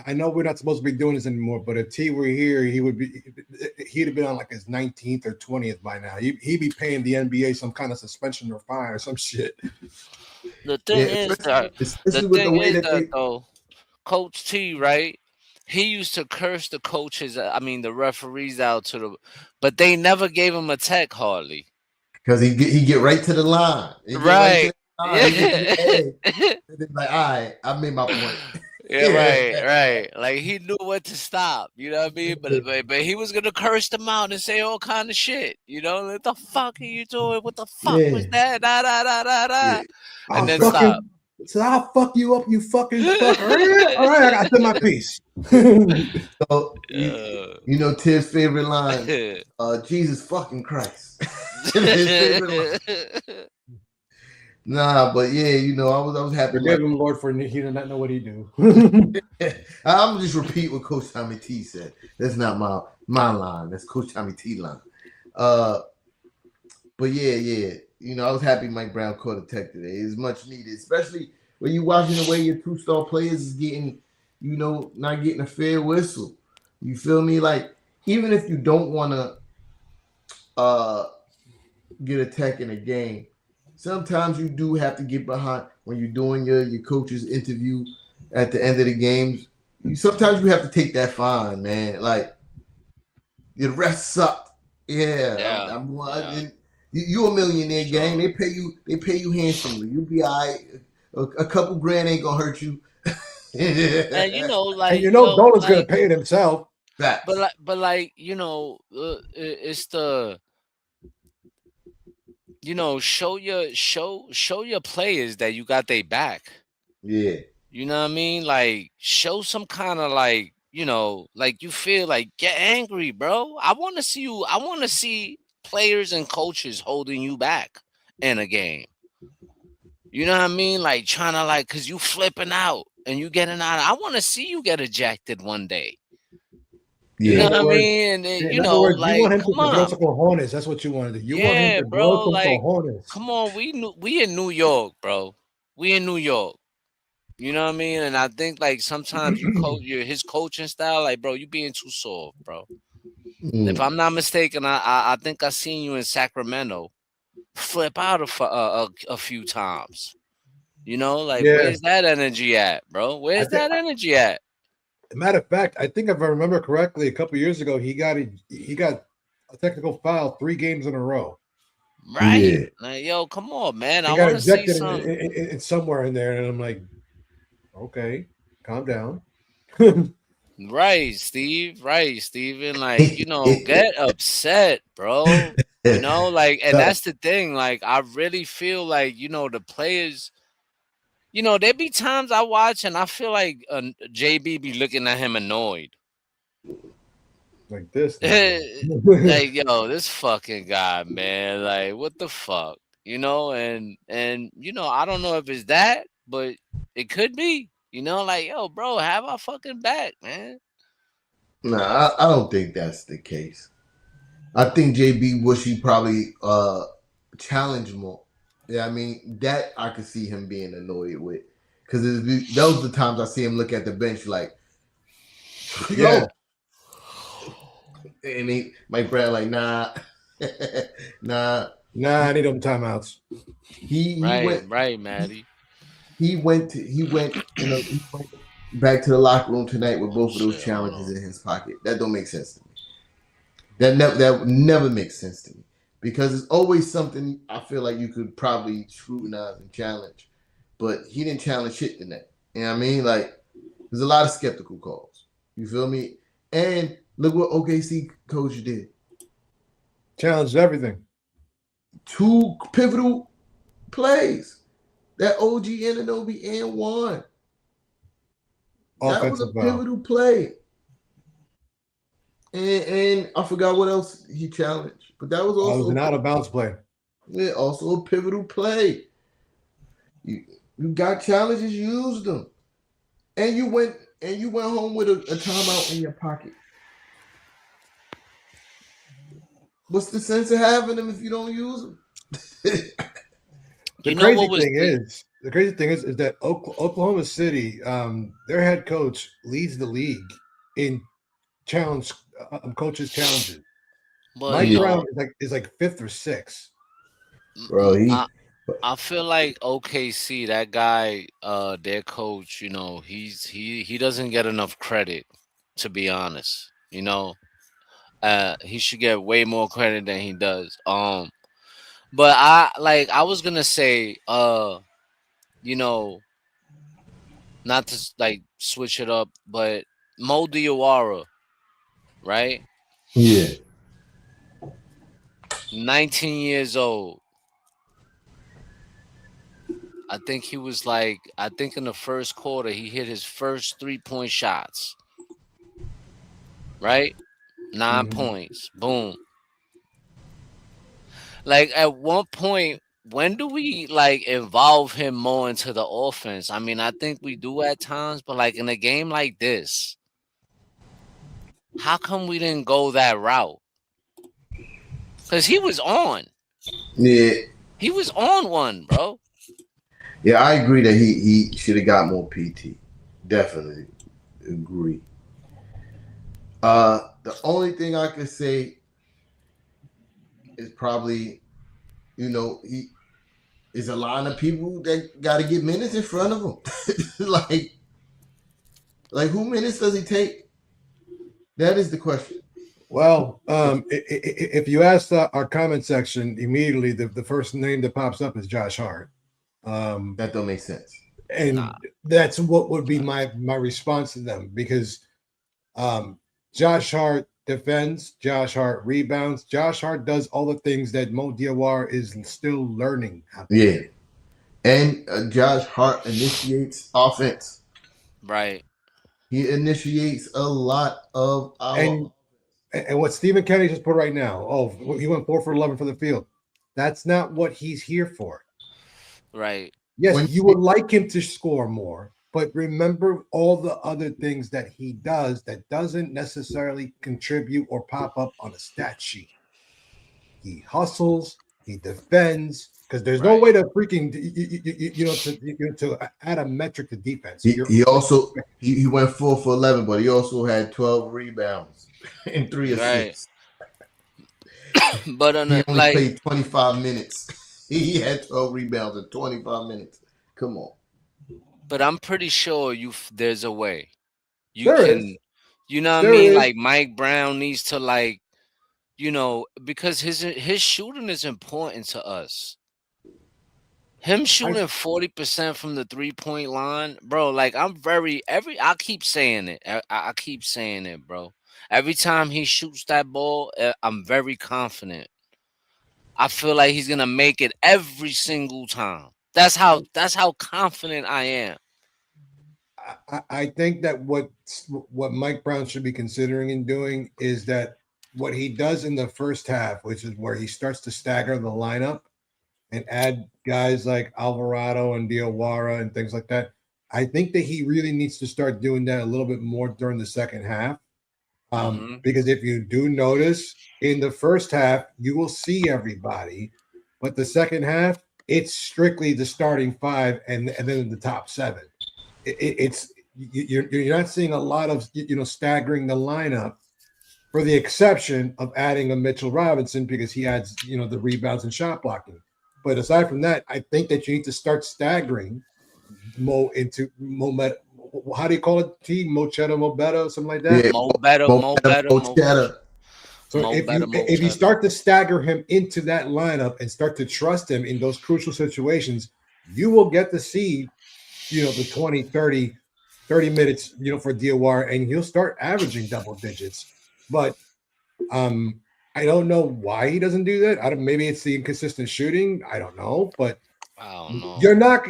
I know we're not supposed to be doing this anymore. But if T were here, he'd have been on like his 19th or 20th by now. He'd be paying the NBA some kind of suspension or fine or some shit.
The thing is that though, Coach T, right? He used to curse the coaches, the referees out but they never gave him a tech hardly.
Because he get right to the line.
Right.
Like, all right, I made my point.
Yeah, right. Like he knew what to stop. You know what I mean? But he was gonna curse them out and say all kind of shit. You know, what the fuck are you doing? What the fuck was that? Da da da da da. Yeah. And then stop.
So I'll fuck you up, you fucking fuck. All right, I got to my piece.
So you know Tibbs' favorite line, Jesus fucking Christ. His favorite line. Nah, but yeah, you know, I was happy.
Forgive him, Lord, for he did not know what he do.
I'm just repeat what Coach Tommy T said. That's not my line. That's Coach Tommy T line. But yeah. You know, I was happy Mike Brown caught a tech today. It's much needed, especially when you watching the way your two-star players is getting, you know, not getting a fair whistle. You feel me? Like, even if you don't want to get a tech in a game, sometimes you do have to get behind when you're doing your coach's interview at the end of the games. Sometimes you have to take that fine, man. Like, the rest sucked. Yeah. You a millionaire, gang. They pay you handsomely. You'll be all right. A couple grand ain't gonna hurt you.
And you know, like
Dolan's gonna pay it himself.
But
you know, it's the show your players that you got their back.
Yeah.
You know what I mean? Like show some kind of like, you know, like you feel like get angry, bro. I want to see players and coaches holding you back in a game. You know what I mean? Like trying to like, cause you flipping out and you getting out. I want to see you get ejected one day. You know what I mean? And, you know, like,
you want him
come
to
on.
some cojones. That's what you want to do. You want him to grow some cojones.
Come on, we in New York, bro. We in New York. You know what I mean? And I think like sometimes his coaching style, like, bro, you being too soft, bro. If I'm not mistaken, I think I seen you in Sacramento flip out a few times. You know, like where's that energy at, bro? Where's that energy at?
Matter of fact, I think if I remember correctly, a couple years ago, he got a technical foul 3 games in a row.
Right? Yeah. Like, yo, come on, man.
I want to see something. It's somewhere in there, and I'm like, okay, calm down.
Right, Steve. Right, Steven. Like, you know, get upset, bro. You know, like, and that's the thing. Like, I really feel like, you know, the players, you know, there be times I watch and I feel like JB be looking at him annoyed.
Like this.
Like, yo, this fucking guy, man. Like, what the fuck? You know, and you know, I don't know if it's that, but it could be. You know, like, yo, bro, have our fucking back, man.
Nah, I don't think that's the case. I think JB wish he probably challenged more. Yeah, I mean, that I could see him being annoyed with. Because those are the times I see him look at the bench like, yo. And Mike Brown like, nah.
Nah, I need them timeouts.
He
went, Maddie.
He went back to the locker room tonight with both of those challenges in his pocket. That don't make sense to me. That never makes sense to me. Because it's always something I feel like you could probably scrutinize and challenge. But he didn't challenge shit tonight. You know what I mean? Like, there's a lot of skeptical calls. You feel me? And look what OKC coach did.
Challenged everything.
2 pivotal plays. That OG Anunoby and 1. That was a
Offensive foul.
pivotal play. And I forgot what else he challenged. But that was
That
also
was an out of bounds play.
yeah, also a pivotal play. You got challenges, use them. And you went home with a timeout in your pocket. What's the sense of having them if you don't use them?
The crazy thing is that Oklahoma City, their head coach leads the league in coaches challenges.
But
Mike Brown is like 5th or 6th.
Bro,
I feel like OKC, that guy, their coach, he doesn't get enough credit, to be honest. He should get way more credit than he does. But I was gonna say, not to like switch it up, but Mo Diawara, right?
yeah.
19 years old. I think he was I think in the first quarter he hit his first 3-point shots. Right? 9 points. Boom. Like at one point, when do we involve him more into the offense? I mean, I think we do at times, but in a game like this, how come we didn't go that route? Because he was on.
Yeah.
He was on one, bro.
Yeah, I agree that he should have got more PT. Definitely agree. The only thing I could say is probably, he is a line of people that got to get minutes in front of him. like who minutes does he take? That is the question.
Well, if you ask our comment section, immediately the first name that pops up is Josh Hart.
That don't make sense.
And that's what would be my response to them, because Josh Hart defends, Josh Hart rebounds, Josh Hart does all the things that Mo Diawara is still learning how to do.
And Josh Hart initiates offense.
Right.
He initiates a lot of our.
And what Stephen Kenny just put right now, he went 4 for 11 for the field. That's not what he's here for.
Right.
Yes, you would like him to score more, but remember all the other things that he does that doesn't necessarily contribute or pop up on a stat sheet. He hustles, he defends, because there's no way to freaking to add a metric to defense.
He also went 4 for 11, but he also had 12 rebounds and 3 assists.
Right. But
he only played 25 minutes. He had 12 rebounds in 25 minutes. Come on.
But I'm pretty sure there's a way.
There is.
You know what I mean? Like Mike Brown needs to because his shooting is important to us. Him shooting 40% from the 3-point line, bro. I keep saying it. I keep saying it, bro. Every time he shoots that ball, I'm very confident. I feel like he's gonna make it every single time. That's how confident I am.
I think that what Mike Brown should be considering and doing is that what he does in the first half, which is where he starts to stagger the lineup and add guys like Alvarado and Diawara and things like that. I think that he really needs to start doing that a little bit more during the second half. Because if you do notice, in the first half, you will see everybody, but the second half, it's strictly the starting 5 and then the top 7. You're not seeing a lot of staggering the lineup, for the exception of adding a Mitchell Robinson, because he adds the rebounds and shot blocking. But aside from that, I think that you need to start staggering Mo into Mo. How do you call it? Mochetta, Mobetta, something like that.
Yeah,
Mochetta.
So if you start to stagger him into that lineup and start to trust him in those crucial situations, you will get to see the 20, 30 minutes, for DOR, and he'll start averaging double digits. But I don't know why he doesn't do that. Maybe it's the inconsistent shooting. I don't know, but
I don't know.
you're not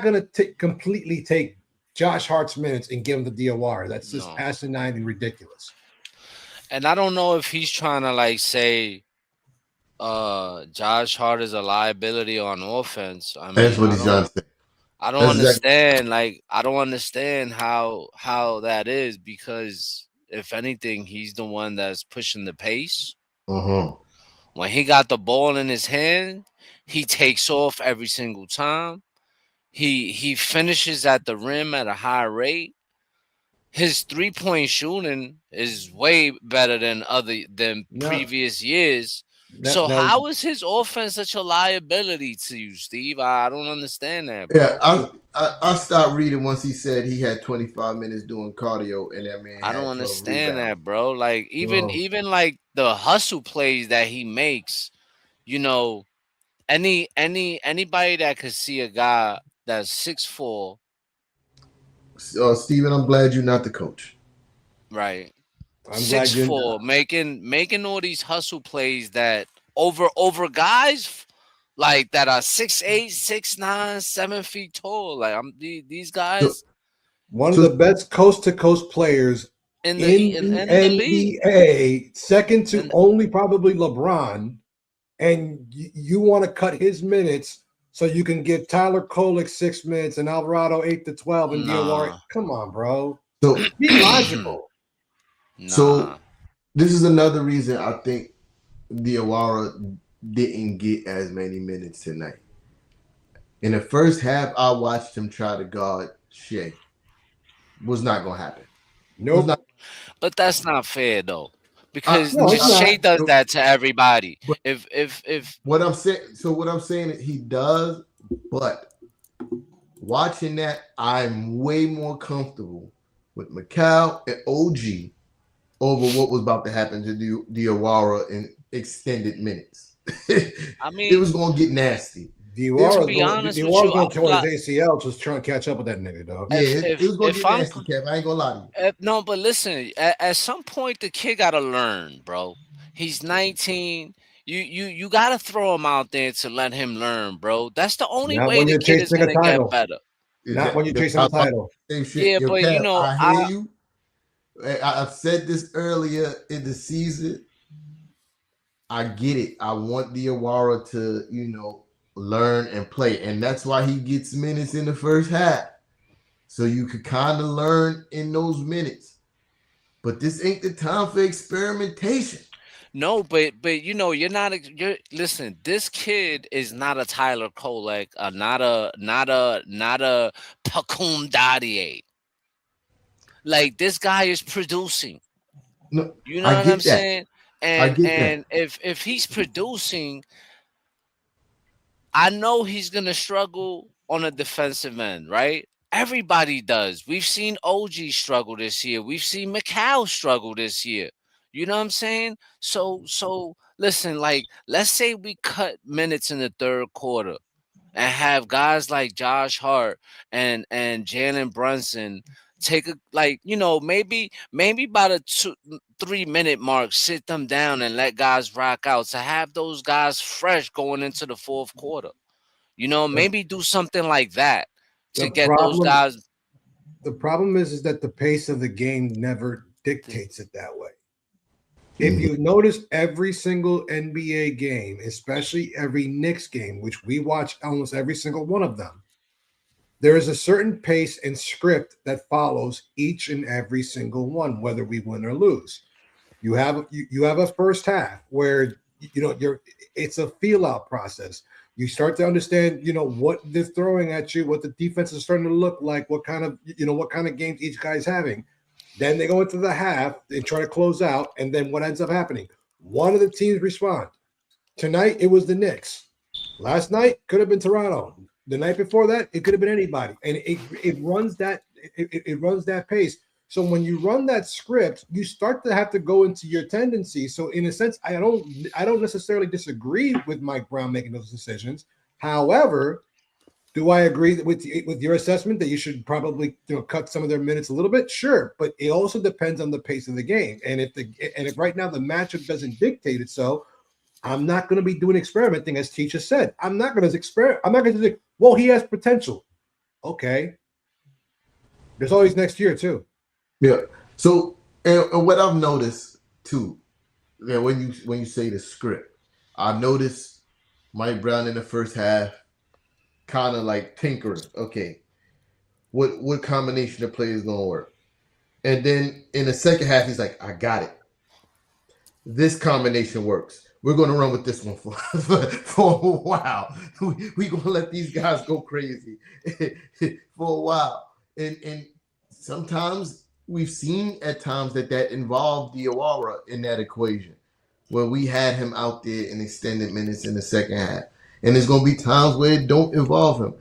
going to completely take Josh Hart's minutes and give him the DOR. That's just asinine and ridiculous.
And I don't know if he's trying to like say Josh Hart is a liability on offense. I mean,
That's what he's trying to say.
I don't understand. Like, I don't understand how that is, because if anything, he's the one that's pushing the pace. When he got the ball in his hand, he takes off every single time. He finishes at the rim at a high rate. His 3-point shooting is way better than previous years. So how is his offense such a liability to you, Steve? I don't understand that, bro.
Yeah, I stopped reading once he said he had 25 minutes doing cardio, and that man.
I don't understand that, bro. Like even like the hustle plays that he makes, anybody that could see a guy that's 6'4".
Steven, I'm glad you're not the coach.
Right. 6'4", making all these hustle plays that over guys like that are 6'8", 6'9", 7 feet tall. Like these guys.
One of the best coast to coast players in the NBA, second to only probably LeBron, and you want to cut his minutes so you can give Tyler Kolek 6 minutes and Alvarado 8 to 12 and DOR. Come on, bro.
So
be logical.
So this is another reason I think DOR didn't get as many minutes tonight. In the first half, I watched him try to guard Shai. Was not going to happen.
Nope.
But that's not fair, though. Because Shai does that to everybody. If
what I'm saying is he does, but watching that, I'm way more comfortable with Mikal and OG over what was about to happen to Diawara in extended minutes.
I mean,
it was going to get nasty.
Diawara's going to tear his ACL, just trying to catch up with that nigga, dog.
Yeah, it was going to get nasty, Kev. I ain't going to lie to you.
No, but listen, at some point, the kid got to learn, bro. He's 19. You got to throw him out there to let him learn, bro. That's the only way the kid is going to get better.
Not when you're chasing a title.
Yeah, but
Kev, I hear you. I've said this earlier in the season. I get it. I want Diawara to, learn and play. And that's why he gets minutes in the first half. So you could kind of learn in those minutes. But this ain't the time for experimentation.
No, but listen, this kid is not a Tyler Kolek, not a Pacum Dadier. Like, this guy is producing.
No,
you know what I'm saying?
And
if he's producing, I know he's gonna struggle on a defensive end, right? Everybody does. We've seen OG struggle this year. We've seen Mikal struggle this year. You know what I'm saying? So listen, like, let's say we cut minutes in the third quarter and have guys like Josh Hart and Jalen Brunson take maybe by the 2-3 minute mark, sit them down and let guys rock out, to have those guys fresh going into the fourth quarter. Maybe do something like that to get those guys.
The problem is that the pace of the game never dictates it that way. If you notice, every single NBA game, especially every Knicks game, which we watch almost every single one of them, there is a certain pace and script that follows each and every single one, whether we win or lose. You have a first half where it's a feel out process. You start to understand, what they're throwing at you, what the defense is starting to look like, what kind of games each guy's having. Then they go into the half and try to close out, and then what ends up happening? One of the teams respond. Tonight it was the Knicks. Last night could have been Toronto. The night before that, it could have been anybody, and it runs that pace. So when you run that script, you start to have to go into your tendencies. So in a sense, I don't necessarily disagree with Mike Brown making those decisions. However, Do I agree with your assessment that you should probably cut some of their minutes a little bit? Sure, but it also depends on the pace of the game. And if right now the matchup doesn't dictate it, so I'm not going to be doing experimenting, as Teacher said. I'm not going to experiment. I'm not going to say, well, he has potential. Okay, there's always next year too.
Yeah. So, and what I've noticed too, when you say the script, I noticed Mike Brown in the first half, kind of like tinkering. Okay, what combination of players gonna work? And then in the second half, he's like, I got it. This combination works. We're gonna run with this one for a while. We gonna let these guys go crazy for a while. And sometimes we've seen at times that involved Diawara in that equation, where we had him out there in extended minutes in the second half. And there's going to be times where it don't involve him.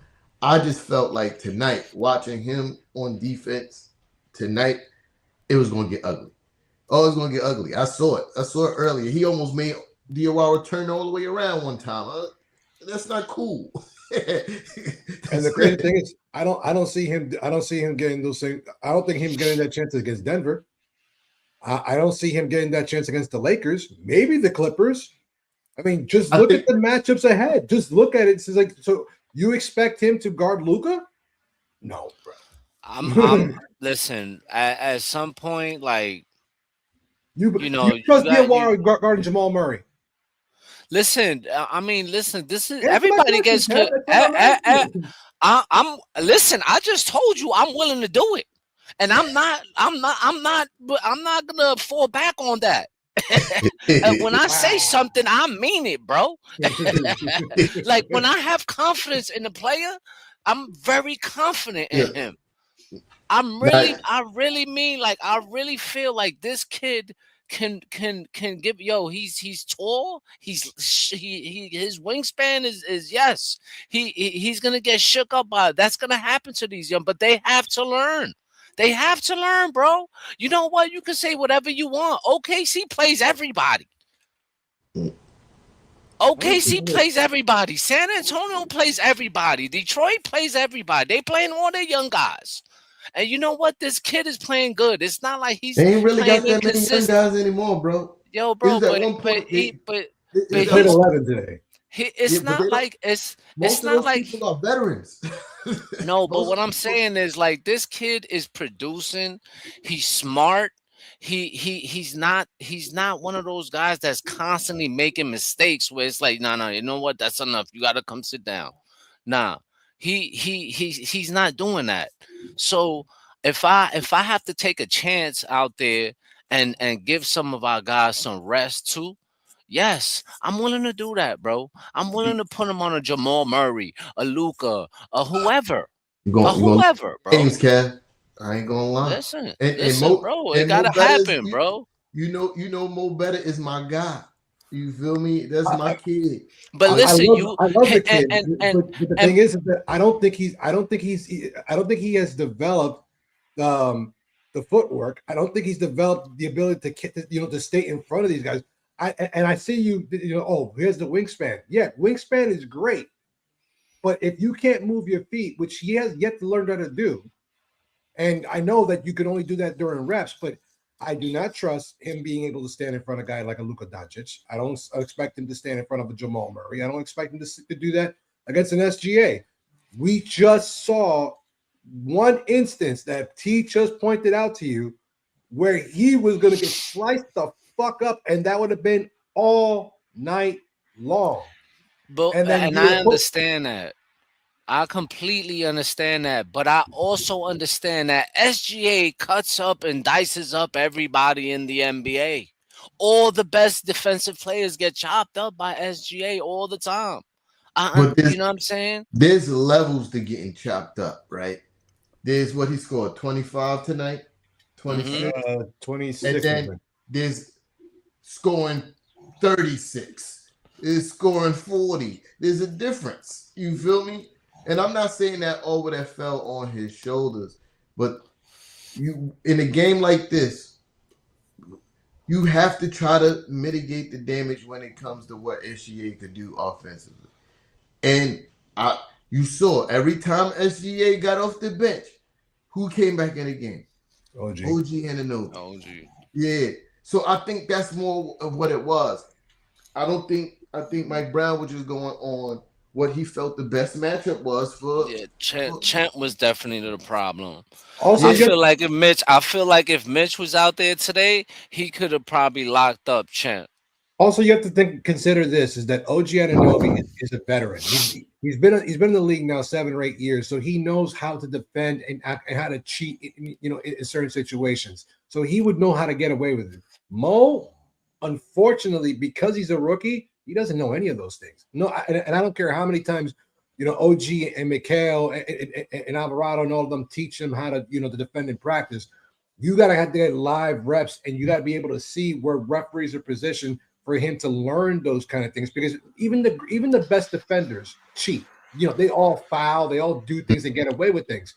I just felt like tonight, watching him on defense tonight, it was going to get ugly. Oh, it's going to get ugly. I saw it. I saw it earlier. He almost made Diawara turn all the way around one time. That's not cool.
And the crazy thing is, I don't see him getting those things. I don't think him getting that chance against Denver. I don't see him getting that chance against the Lakers. Maybe the Clippers. I mean, just look at the matchups ahead. Just look at it. It's like, so you expect him to guard Luka? No, bro.
I'm listen. At some point, like
you trust Diawara guarding Jamal Murray.
Listen, I mean, listen. This is everybody gets. I'm listen. I just told you I'm willing to do it, and I'm not gonna fall back on that. When I say something, I mean it, bro. Like when I have confidence in the player, I'm very confident in him. I really mean, like, I really feel like this kid can give. He's tall. His wingspan is yes. He's gonna get shook up by it. That's gonna happen to these young, but they have to learn. They have to learn, bro. You know what? You can say whatever you want. OKC plays everybody. OKC plays everybody. San Antonio plays everybody. Detroit plays everybody. They playing all their young guys. And you know what? This kid is playing good. It's not like he's
they ain't really got that many young guys anymore, bro.
Yo, bro, but
he played 11 today.
It's not like
people are veterans.
No, but what I'm saying is, like, this kid is producing. He's smart. He's not one of those guys that's constantly making mistakes where it's like, no, you know what? That's enough. You gotta come sit down. Nah, he's not doing that. So if I have to take a chance out there and give some of our guys some rest too, yes, I'm willing to do that, bro. I'm willing to put him on a Jamal Murray, a Luka, a whoever. Whoever, bro.
Games, Kev. I ain't gonna lie.
Listen, bro. It gotta happen, bro.
You know, Mo Better is my guy. You feel me? That's my kid.
But listen,
I love the kid. But the thing is that I don't think he has developed the footwork. I don't think he's developed the ability to stay in front of these guys. I see you. Oh, here's the wingspan. Yeah, wingspan is great, but if you can't move your feet, which he has yet to learn how to do, and I know that you can only do that during reps, but I do not trust him being able to stand in front of a guy like a Luka Doncic. I don't expect him to stand in front of a Jamal Murray. I don't expect him to do that against an SGA. We just saw one instance that T just pointed out to you where he was going to get sliced the fuck up, and that would have been all night long.
But and I understand that. I completely understand that, but I also understand that SGA cuts up and dices up everybody in the NBA. All the best defensive players get chopped up by SGA all the time. You know what I'm saying?
There's levels to getting chopped up, right? There's what he scored, 25 tonight, 26.
26.
And then there's scoring 36. There's scoring 40. There's a difference. You feel me? And I'm not saying that all of that fell on his shoulders, but you in a game like this, you have to try to mitigate the damage when it comes to what SGA could do offensively. And You saw every time SGA got off the bench, who came back in the game?
OG.
OG Anunoby.
OG.
Yeah. So I think that's more of what it was. I think Mike Brown was just going on what he felt the best matchup was for.
Yeah, Champ was definitely the problem.
Also,
I
you
feel like if Mitch was out there today, he could have probably locked up Champ.
have to consider this is that OG Anunoby is a veteran. He's been in the league now 7 or 8 years, so he knows how to defend and how to cheat, in certain situations. So he would know how to get away with it. Mo, unfortunately, because he's a rookie, he doesn't know any of those things. No, and I don't care how many times OG and Mikhail and Alvarado and all of them teach him how to to defend in practice. You gotta have to get live reps, and you gotta be able to see where referees are positioned for him to learn those kind of things, because even the best defenders cheat. They all foul, they all do things and get away with things.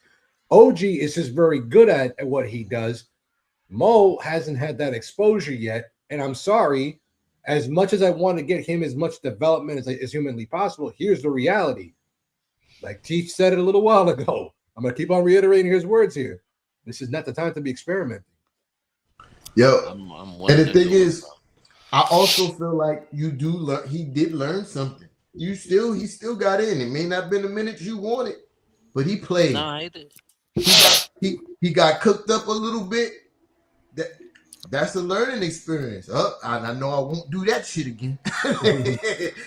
OG is just very good at what he does. Mo hasn't had that exposure yet, and I'm sorry, as much as I want to get him as much development as humanly possible, here's the reality. Like Teach said it a little while ago, I'm going to keep on reiterating his words here. This is not the time to be experimenting.
Yo,
I'm
and the thing is, I also feel like you do learn. He did learn something. He still got in. It may not have been the minutes you wanted, but he played.
Nah, he did.
He got cooked up a little bit. That's a learning experience. I know I won't do that shit again.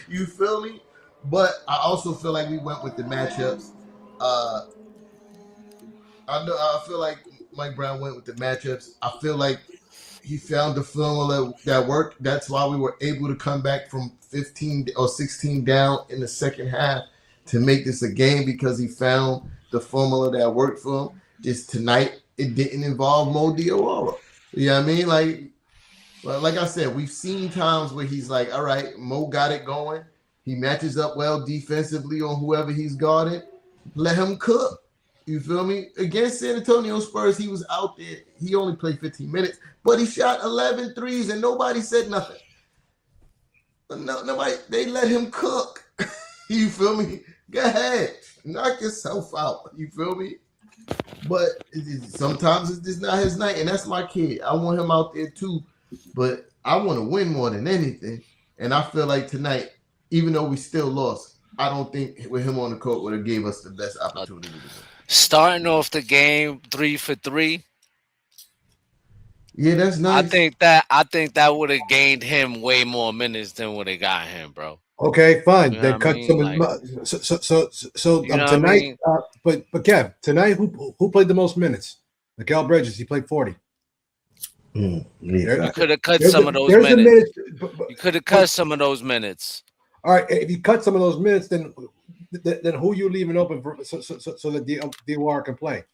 You feel me? But I also feel like we went with the matchups. I feel like Mike Brown went with the matchups. I feel like he found the formula that worked. That's why we were able to come back from 15 or 16 down in the second half to make this a game, because he found the formula that worked for him. Just tonight, it didn't involve Mo Diawara. You know what I mean? Like I said, we've seen times where he's like, all right, Mo got it going. He matches up well defensively on whoever he's guarding. Let him cook. You feel me? Against San Antonio Spurs, he was out there. He only played 15 minutes, but he shot 11 threes and nobody said nothing. Nobody, they let him cook. You feel me? Go ahead. Knock yourself out. You feel me? But sometimes it's just not his night, and that's my kid. I want him out there too, but I want to win more than anything. And I feel like tonight, even though we still lost, I don't think with him on the court would have gave us the best opportunity to win.
Starting off the game 3 for 3.
Yeah, that's nice.
I think that would have gained him way more minutes than what it got him, bro.
Okay, fine.
You know
Then cut some. Tonight. But Kev, tonight who played the most minutes? Mikal Bridges. He played 40.
You could have cut some of those minutes. You could have cut some of those minutes.
All right, if you cut some of those minutes, then who you leaving open for so that DWR can play?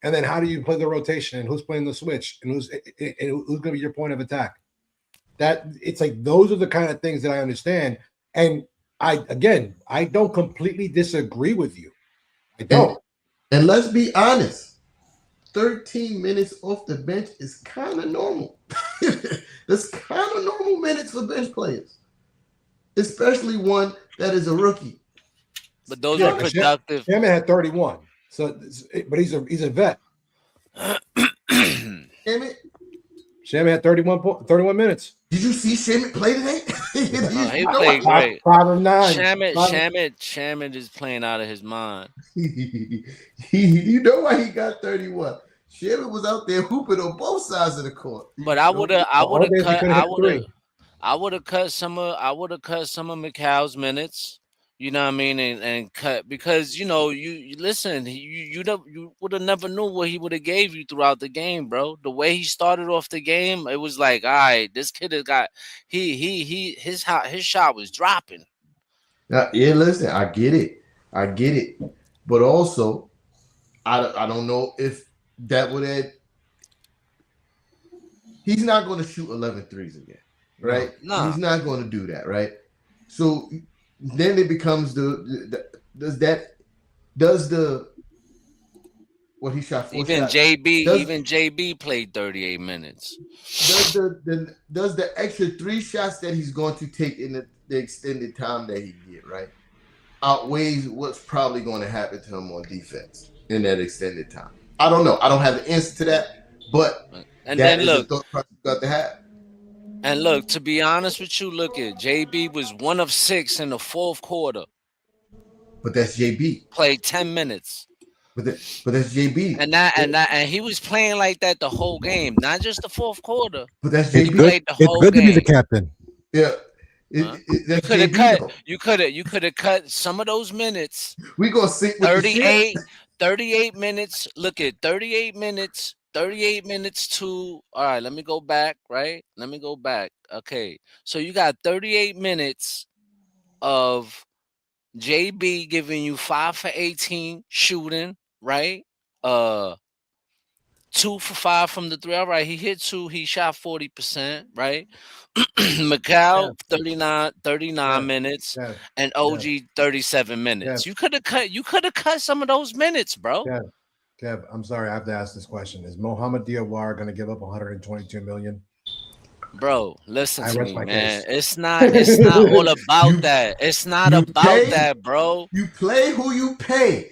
And then how do you play the rotation, and who's playing the switch, and who's going to be your point of attack? That it's like those are the kind of things that I understand. And I don't completely disagree with you. I don't.
And let's be honest, 13 minutes off the bench is kind of normal. That's kind of normal minutes for bench players, especially one that is a rookie.
But those are productive.
Shaman had 31. But he's a vet. Shaman had 31 minutes.
Did you see Shaman play today?
He played great.
5 of 9.
Shaman is playing out of his mind.
You know why he got 31? Shaman was out there hooping on both sides of the court.
But I would have cut some of Mikhal's minutes. You know what I mean, and cut, because you listen. You would have never knew what he would have gave you throughout the game, bro. The way he started off the game, it was like, all right, this kid has got his shot was dropping.
Yeah, listen, I get it, but also, I don't know if that would have. He's not going to shoot 11 threes again, right?
No.
He's not going to do that, right? So. Then it becomes what he shot 4
even
shots.
JB played 38 minutes.
Does the extra 3 shots that he's going to take in the extended time that he get, right? outweighs what's probably going to happen to him on defense in that extended time. I don't know. I don't have the answer to that, but
And
that
then
is the
look,
thought process you got to have.
and look, to be honest with you, look at JB was 1 of 6 in the fourth quarter.
But that's JB.
Played 10 minutes.
But that's JB.
And he was playing like that the whole game, not just the fourth quarter.
But that's
It's
JB.
good.
Played the
It's
whole
good to be the
game.
captain.
Yeah.
You
That's
could have
JB
cut.
though.
You could have cut some of those minutes.
We gonna sink with the ship.
38 minutes. Look at 38 minutes. 38 minutes to. All right, let me go back. Right, let me go back. Okay, so you got 38 minutes of JB giving you 5 for 18 shooting. Right. 2 for 5 from the three. All right, he hit 2. He shot 40%. Right. Macau 39 minutes,
Yeah.
and OG 37 minutes.
Yeah.
You could have cut some of those minutes, bro.
Yeah. Kev, I'm sorry, I have to ask this question. Is Mohamed Diawara going to give up 122 million?
Bro, listen
I
to
rest
me,
my
man.
case.
It's not all about that. It's not
you
about
pay-
that, bro.
You play who you pay.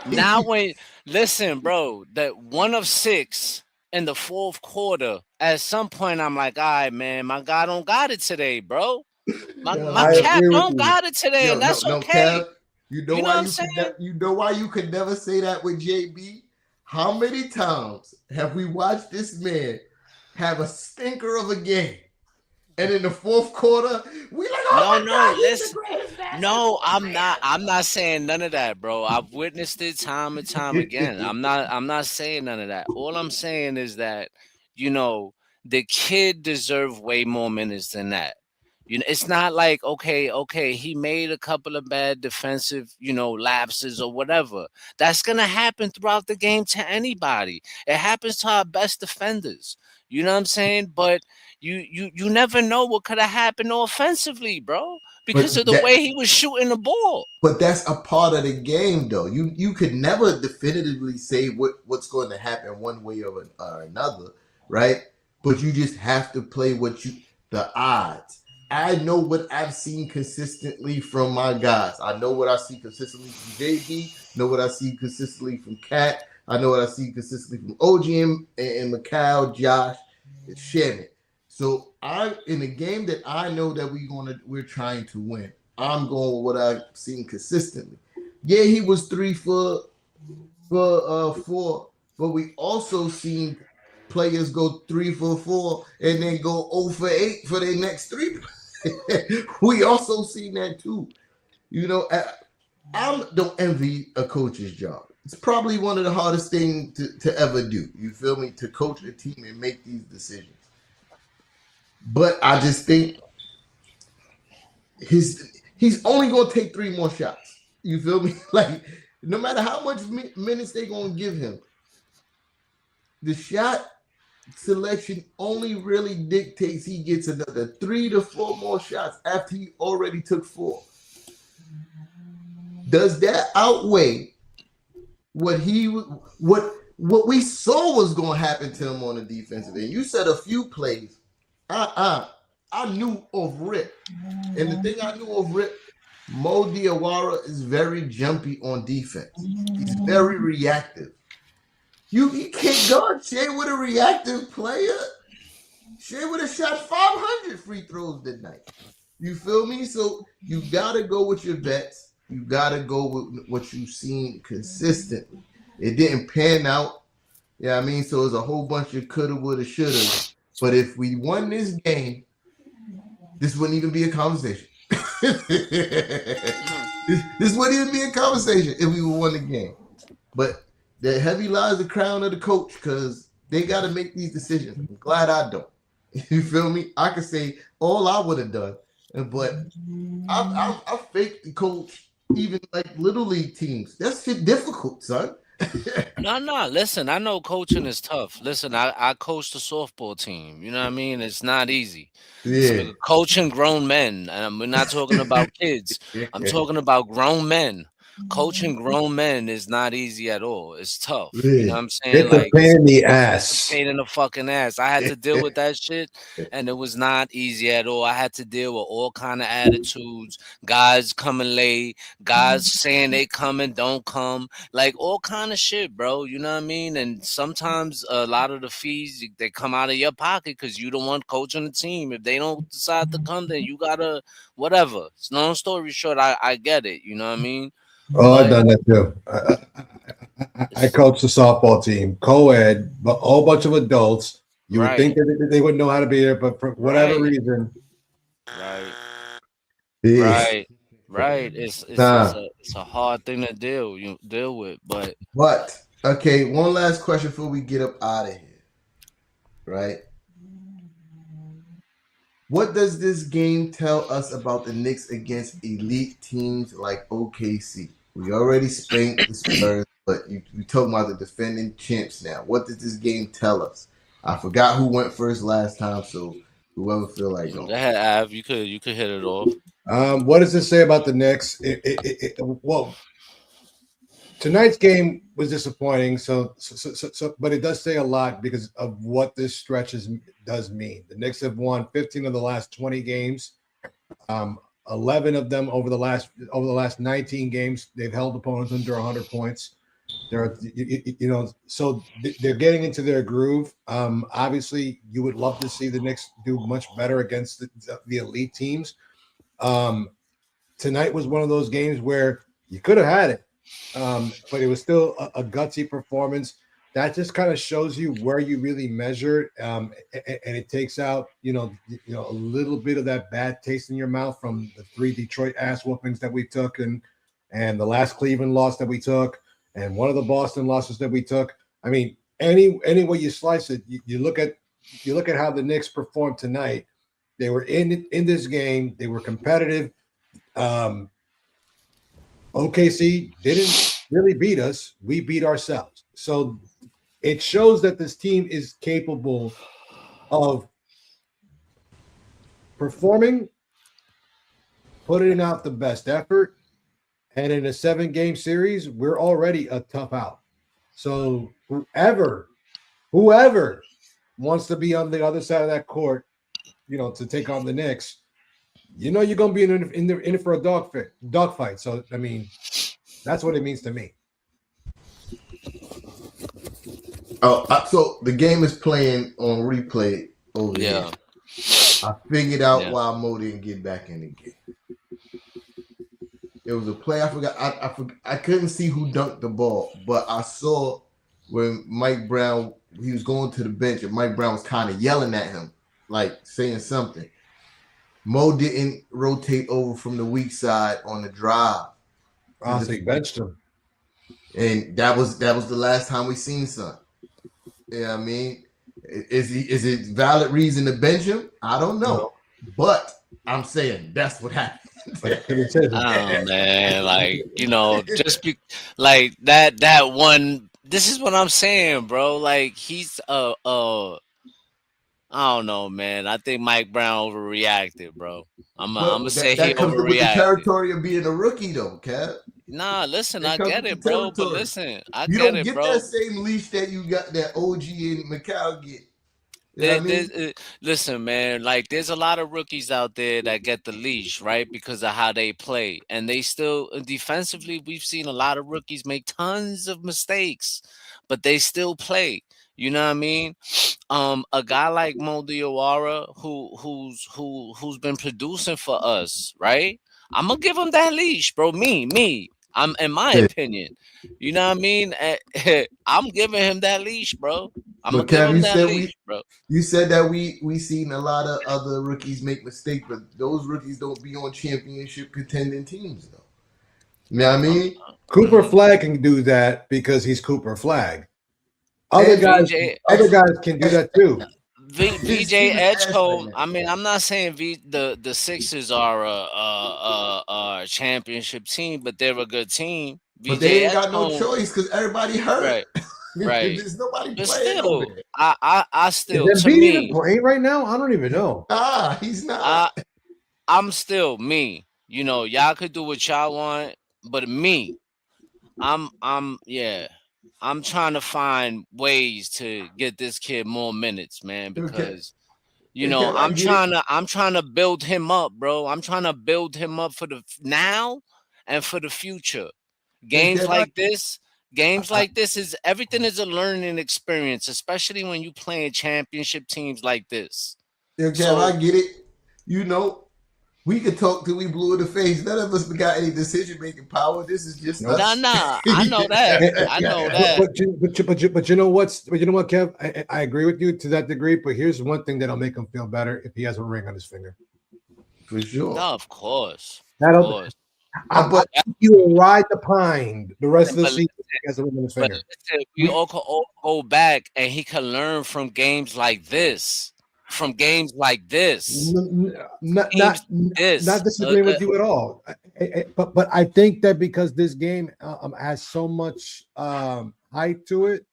Now when listen, bro, that 1 of 6 in the fourth quarter, at some point I'm like, all right, man, my guy don't got it today, bro. My
I
cap
agree with
don't
you.
got it today, and that's
no,
okay.
Kev. You know
You know
why
what I'm
you
saying?
you know why you could never say that with JB? How many times have we watched this man have a stinker of a game? And in the fourth quarter, we like, oh my God, he's
listen.
the greatest basketball
No, I'm
player.
not saying none of that, bro. I've witnessed it time and time again. I'm not saying none of that. All I'm saying is that, you know, the kid deserved way more minutes than that. You know, it's not like okay, he made a couple of bad defensive, lapses or whatever. That's gonna happen throughout the game to anybody. It happens to our best defenders. You know what I'm saying? But you never know what could have happened offensively, bro, because of the way he was shooting the ball.
But that's a part of the game, though. You could never definitively say what's going to happen one way or another, right? But you just have to play the odds. I know what I've seen consistently from my guys. I know what I see consistently from JB. Know what I see consistently from Cat. I know what I see consistently from OG and Macau, Josh, and Shannon. So I'm in a game that I know that we're trying to win. I'm going with what I've seen consistently. Yeah, he was 3 for 4, but we also seen players go 3 for 4 and then go 0 for 8 for their next 3. We also seen that too. I don't envy a coach's job. It's probably one of the hardest things to ever do. You feel me? To coach a team and make these decisions. But I just think he's only going to take 3 more shots. You feel me? Like, no matter how much minutes they're going to give him, the shot selection only really dictates he gets another 3 to 4 more shots after he already took 4. Does that outweigh what we saw was going to happen to him on the defensive end? You said a few plays. I knew of rip. And the thing I knew of rip, Mo Diawara is very jumpy on defense. He's very reactive. You can't guard Shai with a reactive player. Shai would have shot 500 free throws tonight. You feel me? So you got to go with your vets. You got to go with what you've seen consistently. It didn't pan out. Yeah, I mean, so it's a whole bunch of coulda, woulda, shoulda. But if we won this game, this wouldn't even be a conversation. This wouldn't even be a conversation if we won the game. But the heavy lies the crown of the coach because they got to make these decisions. I'm glad I don't. You feel me? I could say all I would have done, but I faked the coach even like little league teams. That's shit difficult, son.
No. Listen, I know coaching is tough. Listen, I coached a softball team. You know what I mean? It's not easy.
Yeah.
So coaching grown men, and we're not talking about kids. I'm talking about grown men. coaching grown men is not easy at all. It's tough. You know
Yeah.
what I'm saying?
It's a
Like
pain in the
a
ass.
pain in the fucking ass. I had to deal with that shit, and it was not easy at all. I had to deal with all kind of attitudes, guys coming late, guys saying they come and don't come, like all kind of shit, bro. You know what I mean? And sometimes a lot of the fees they come out of your pocket because you the one coaching the team. If they don't decide to come, then you gotta whatever. It's long story short, I get it. You know what I mean?
Oh, I've
But
done that too. I
it's
coached the softball team, co-ed, but a whole bunch of adults. You would think
right,
that they would know how to be there, but for whatever
right,
reason,
right.
Yeah.
Right, right.
Nah.
It's a hard thing to deal with, but
But okay, one last question before we get up out of here. Right? What does this game tell us about the Knicks against elite teams like OKC? We already spanked the Spurs, but you talking about the defending champs now. What does this game tell us? I forgot who went first last time, so whoever feel like
go
going.
ahead, Av. You could hit it off.
what does it say about the Knicks? Well, tonight's game was disappointing. But it does say a lot because of what this stretch does mean. The Knicks have won 15 of the last 20 games. 11 of them over the last 19 games. They've held opponents under 100 points. So they're getting into their groove. Obviously, you would love to see the Knicks do much better against the elite teams. Tonight was one of those games where you could have had it, but it was still a gutsy performance. That just kind of shows you where you really measure, and it takes out, a little bit of that bad taste in your mouth from the 3 Detroit ass whoopings that we took, and the last Cleveland loss that we took, and one of the Boston losses that we took. I mean, any way you slice it, you look at how the Knicks performed tonight. They were in this game. They were competitive. OKC didn't really beat us. We beat ourselves. So it shows that this team is capable of performing, putting out the best effort. And in a 7-game series, we're already a tough out. So whoever wants to be on the other side of that court, to take on the Knicks, you're going to be in it for a dog fight. So, I mean, that's what it means to me.
Oh, so the game is playing on replay over here. I figured out why Mo didn't get back in the game. It was a play. I forgot. I couldn't see who dunked the ball, but I saw when Mike Brown, he was going to the bench, and Mike Brown was kind of yelling at him, like saying something. Mo didn't rotate over from the weak side on the drive.
So he benched him.
And that was the last time we seen son. You know what I mean? Is it valid reason to bench him? I don't know. No. But I'm saying that's what happened.
Oh man, like just be like that one. This is what I'm saying, bro. Like he's I don't know, man. I think Mike Brown overreacted, bro. I'm gonna say he
comes
overreacted.
with the territory of being a rookie, though, Kev.
Nah, listen, I get it, bro. But listen,
you don't get that same leash that you got that OG and McCall get. You know what I mean?
Listen, man, like there's a lot of rookies out there that get the leash, right? Because of how they play. And they still defensively, we've seen a lot of rookies make tons of mistakes, but they still play. You know what I mean? A guy like Mo Diawara, who's been producing for us, right? I'm gonna give him that leash, bro. Me. I'm in my opinion. You know what I mean? I'm giving him that leash, bro. I'm gonna give him that leash, bro.
You said that we seen a lot of other rookies make mistakes, but those rookies don't be on championship contending teams, though. You know what I mean?
Cooper Flag can do that because he's Cooper Flag. Other guys can do that too.
VJ Edgecombe. I mean, I'm not saying the Sixers are a championship team, but they're a good team.
But they ain't got no choice because everybody hurt.
Right.
There's nobody
but
playing
still,
over there.
I still
Is
to
Embiid
me
even playing right now? I don't even know.
He's not.
I'm still me. Y'all could do what y'all want, but me, yeah. I'm trying to find ways to get this kid more minutes, man,
Okay,
because
Kev, I get it.
I'm trying to build him up, bro. I'm trying to build him up for the now and for the future.
And
Games
Kev,
like this, games
I,
like this is everything is a learning experience, especially when you playing championship teams like this.
and Kev,
So
I get it. You know, we could talk till we blue in the face. None of us got any decision making power. This is just
Nope.
nah,
us.
nah, I know that. I know that.
But you know what's but you know what, Kev? I agree with you to that degree. But here's one thing that'll make him feel better if he has a ring on his finger.
For sure.
No, of course, of
That'll
course.
I
But
think he will ride the pine the rest of the
But
season if he has a ring on his
But
finger.
listen, we
we
all could all go back and he can learn from games like this. From games like this.
Not
Games
not
like this.
not disagreeing with you at all. But I think that because this game has so much height to it,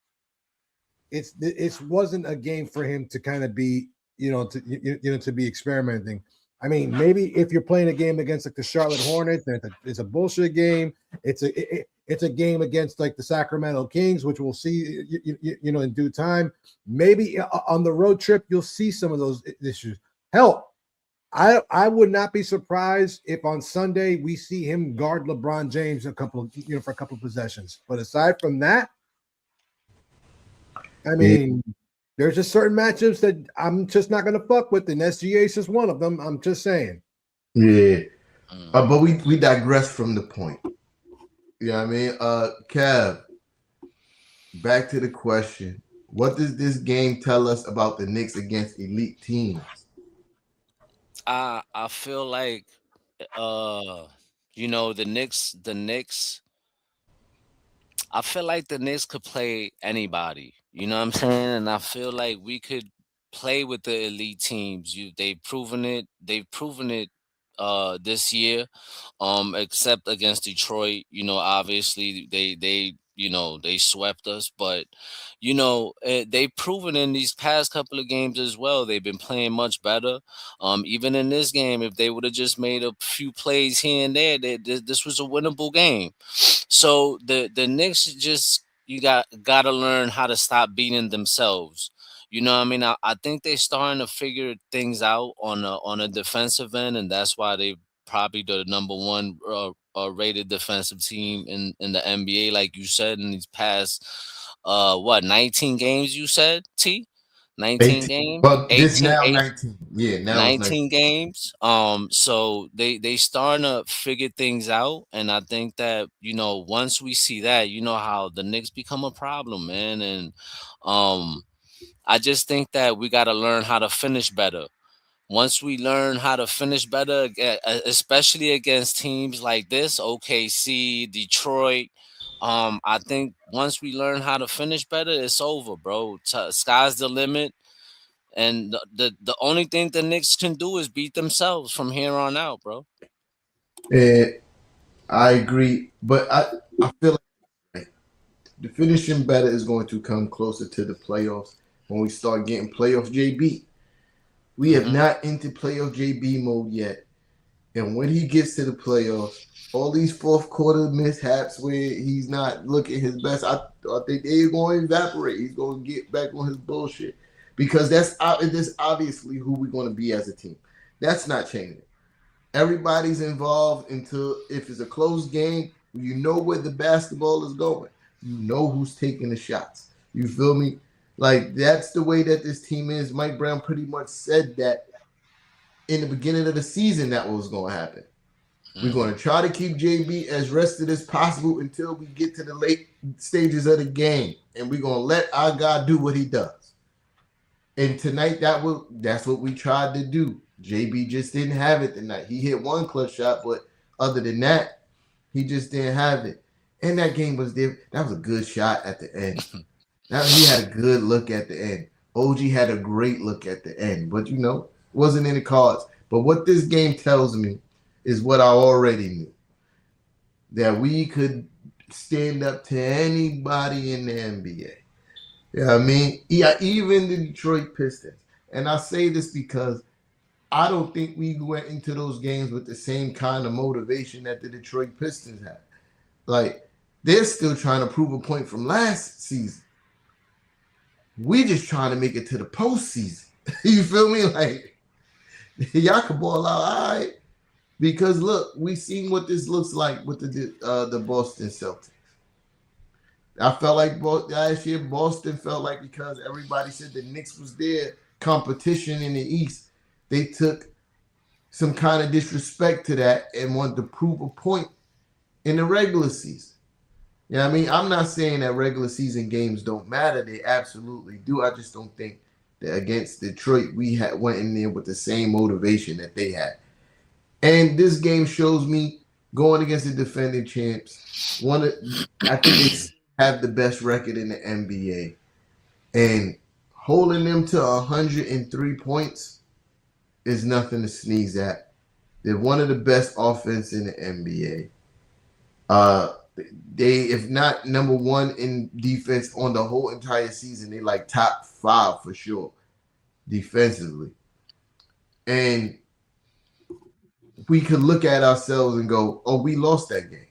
it wasn't a game for him to kind of be to be experimenting. I mean, maybe if you're playing a game against like the Charlotte Hornets, and it's a bullshit game. It's a game against like the Sacramento Kings, which we'll see in due time. Maybe on the road trip you'll see some of those issues. Hell, I would not be surprised if on Sunday we see him guard LeBron James for a couple of possessions. But aside from that, I
yeah,
mean, there's just certain matchups that I'm just not going to fuck with, and SGA is just one of them. I'm just saying.
yeah.
Mm.
But we digress from the point. You know what I mean? Kev, back to the question. What does this game tell us about the Knicks against elite teams?
I feel like uh the Knicks I feel like the Knicks could play anybody. You know what I'm saying? And I feel like we could play with the elite teams. They've proven it. They've proven it this year. Except against Detroit. Obviously they swept us, but they've proven in these past couple of games as well. They've been playing much better. Even in this game, if they would have just made a few plays here and there, this was a winnable game. So the Knicks just gotta learn how to stop beating themselves. You know what I mean? I think they're starting to figure things out on a defensive end, and that's why they probably the number one rated defensive team in the NBA, like you said in these past 19 games you said T 19
18.
games
But this
18
now 19. Yeah, now it's 19.
19 games. So they starting to figure things out, and I think that once we see that, how the Knicks become a problem, man, and um I just think that we got to learn how to finish better. Once we learn how to finish better, especially against teams like this, OKC, Detroit. I think once we learn how to finish better, it's over, bro. Sky's the limit, and the only thing the Knicks can do is beat themselves from here on out, bro.
And I agree. But I feel like the finishing better is going to come closer to the playoffs when we start getting playoff JB. We have
Hmm.
not entered playoff JB mode yet. And when he gets to the playoffs, all these fourth quarter mishaps where he's not looking his best, I think they're going to evaporate. He's going to get back on his bullshit because that's obviously who we're going to be as a team. That's not changing. Everybody's involved until if it's a close game, you know where the basketball is going. You know who's taking the shots. You feel me? Like that's the way that this team is. Mike Brown pretty much said that in the beginning of the season that was going to happen. We're going to try to keep JB as rested as possible until we get to the late stages of the game, and we're going to let our guy do what he does. And tonight, that's what we tried to do. JB just didn't have it tonight. He hit one clutch shot, but other than that, he just didn't have it. And that game was there. That was a good shot at the end. Now he had a good look at the end. OG had a great look at the end, but wasn't in the cards. But what this game tells me is what I already knew. That we could stand up to anybody in the NBA. Yeah, I mean, yeah, even the Detroit Pistons. And I say this because I don't think we went into those games with the same kind of motivation that the Detroit Pistons had. Like, they're still trying to prove a point from last season. We just trying to make it to the postseason. You feel me? Like, y'all can ball out, all right. Because look, we seen what this looks like with the Boston Celtics. I felt like last year Boston felt like, because everybody said the Knicks was their competition in the East, they took some kind of disrespect to that and wanted to prove a point in the regular season. You know what I mean? I'm not saying that regular season games don't matter. They absolutely do. I just don't think that against Detroit we went in there with the same motivation that they had. And this game shows me going against the defending champs. I think they have the best record in the NBA, and holding them to 103 points is nothing to sneeze at. They're one of the best offense in the NBA. They, if not number one in defense on the whole entire season, they like top 5 for sure defensively. And we could look at ourselves and go, oh, we lost that game.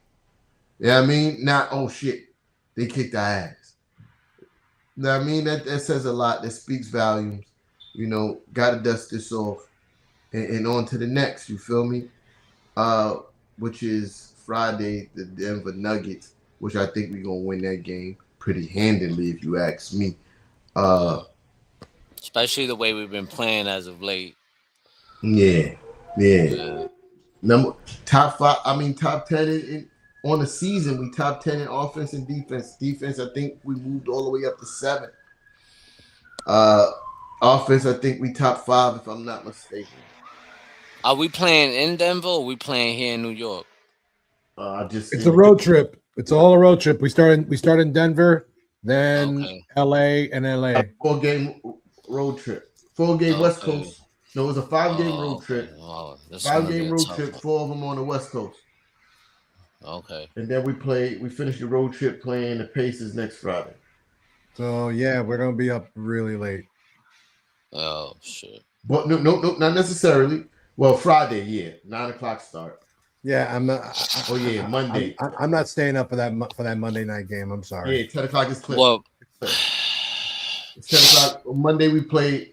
You know what I mean? Not, oh, shit, they kicked our ass. You know what I mean? That says a lot. That speaks volumes. You know, got to dust this off and on to the next. You feel me? Which is Friday, the Denver Nuggets, which I think we're going to win that game pretty handily, if you ask me.
Especially the way we've been playing as of late.
Yeah. Top 10 on the season. We top 10 in offense and defense. Defense, I think we moved all the way up to 7. Offense, I think we top 5, if I'm not mistaken.
Are we playing in Denver or are we playing here in New York?
It's a road trip. It's all a road trip. We start in Denver, then LA and LA.
A 4-game road trip. 4-game West Coast. No, it was a 5-game road trip. 5-game road trip, 4 of them on the West Coast.
Okay.
And then we finished the road trip playing the Pacers next Friday.
So yeah, we're gonna be up really late.
Oh shit.
But no, not necessarily. Well, Friday, yeah, 9:00 start.
Yeah, I'm not.
Monday.
I'm not staying up for that Monday night game. I'm sorry.
Yeah, 10:00 is clear.
Well,
it's 10:00. Monday we play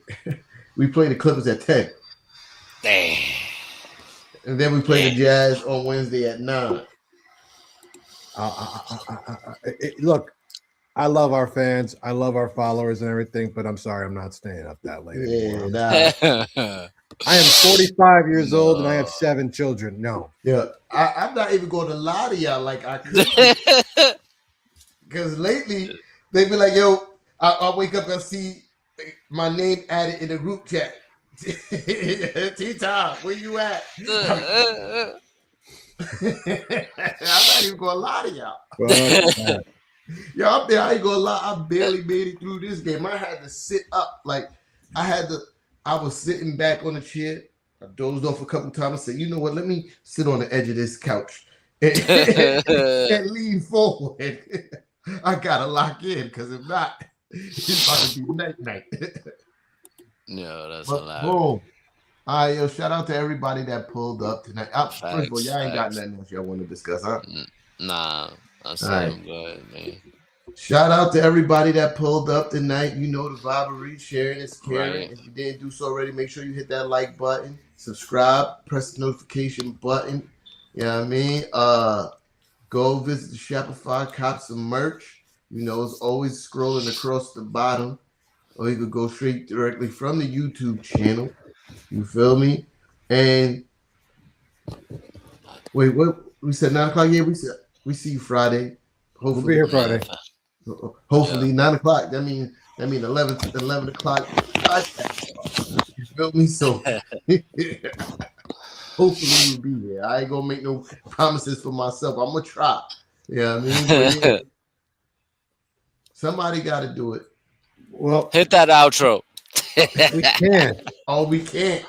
the Clippers at 10.
Damn.
And then we play the Jazz on Wednesday at 9.
Look, I love our fans, I love our followers and everything, but I'm sorry, I'm not staying up that late anymore.
Nah.
I am 45 years old and I have 7 children. No.
Yeah, I'm not even going to lie to y'all like I could. Because lately, they be like, yo, I'll wake up and see my name added in the group chat. T-Tom, where you at? I'm not even going to lie to y'all. Yo, up there, I ain't going to lie. I barely made it through this game. I had to sit up. Like, I was sitting back on the chair. I dozed off a couple times. I said, you know what? Let me sit on the edge of this couch and lean forward. I got to lock in because if not, it's about to be night.
No, that's a lot.
Boom. All right, yo, shout out to everybody that pulled up tonight. First of all, y'all ain't got nothing else y'all want to discuss, huh?
Nah, I'm saying good, man.
Shout out to everybody that pulled up tonight. You know the vibe, sharing is caring. Right. If you didn't do so already, make sure you hit that like button, subscribe, press the notification button. You know what I mean? Go visit the Shopify, cop some merch. You know, it's always scrolling across the bottom. Or you could go straight directly from the YouTube channel. You feel me? And wait, what we said 9:00? Yeah, we see you Friday. Hopefully
we'll be here Friday.
Hopefully 9:00. That means 11 o'clock. You feel me? So hopefully we'll be there. I ain't gonna make no promises for myself. I'm gonna try. Yeah, you know I mean, yeah. Somebody got to do it.
Well,
hit that outro.
We can't.
Oh, we can't.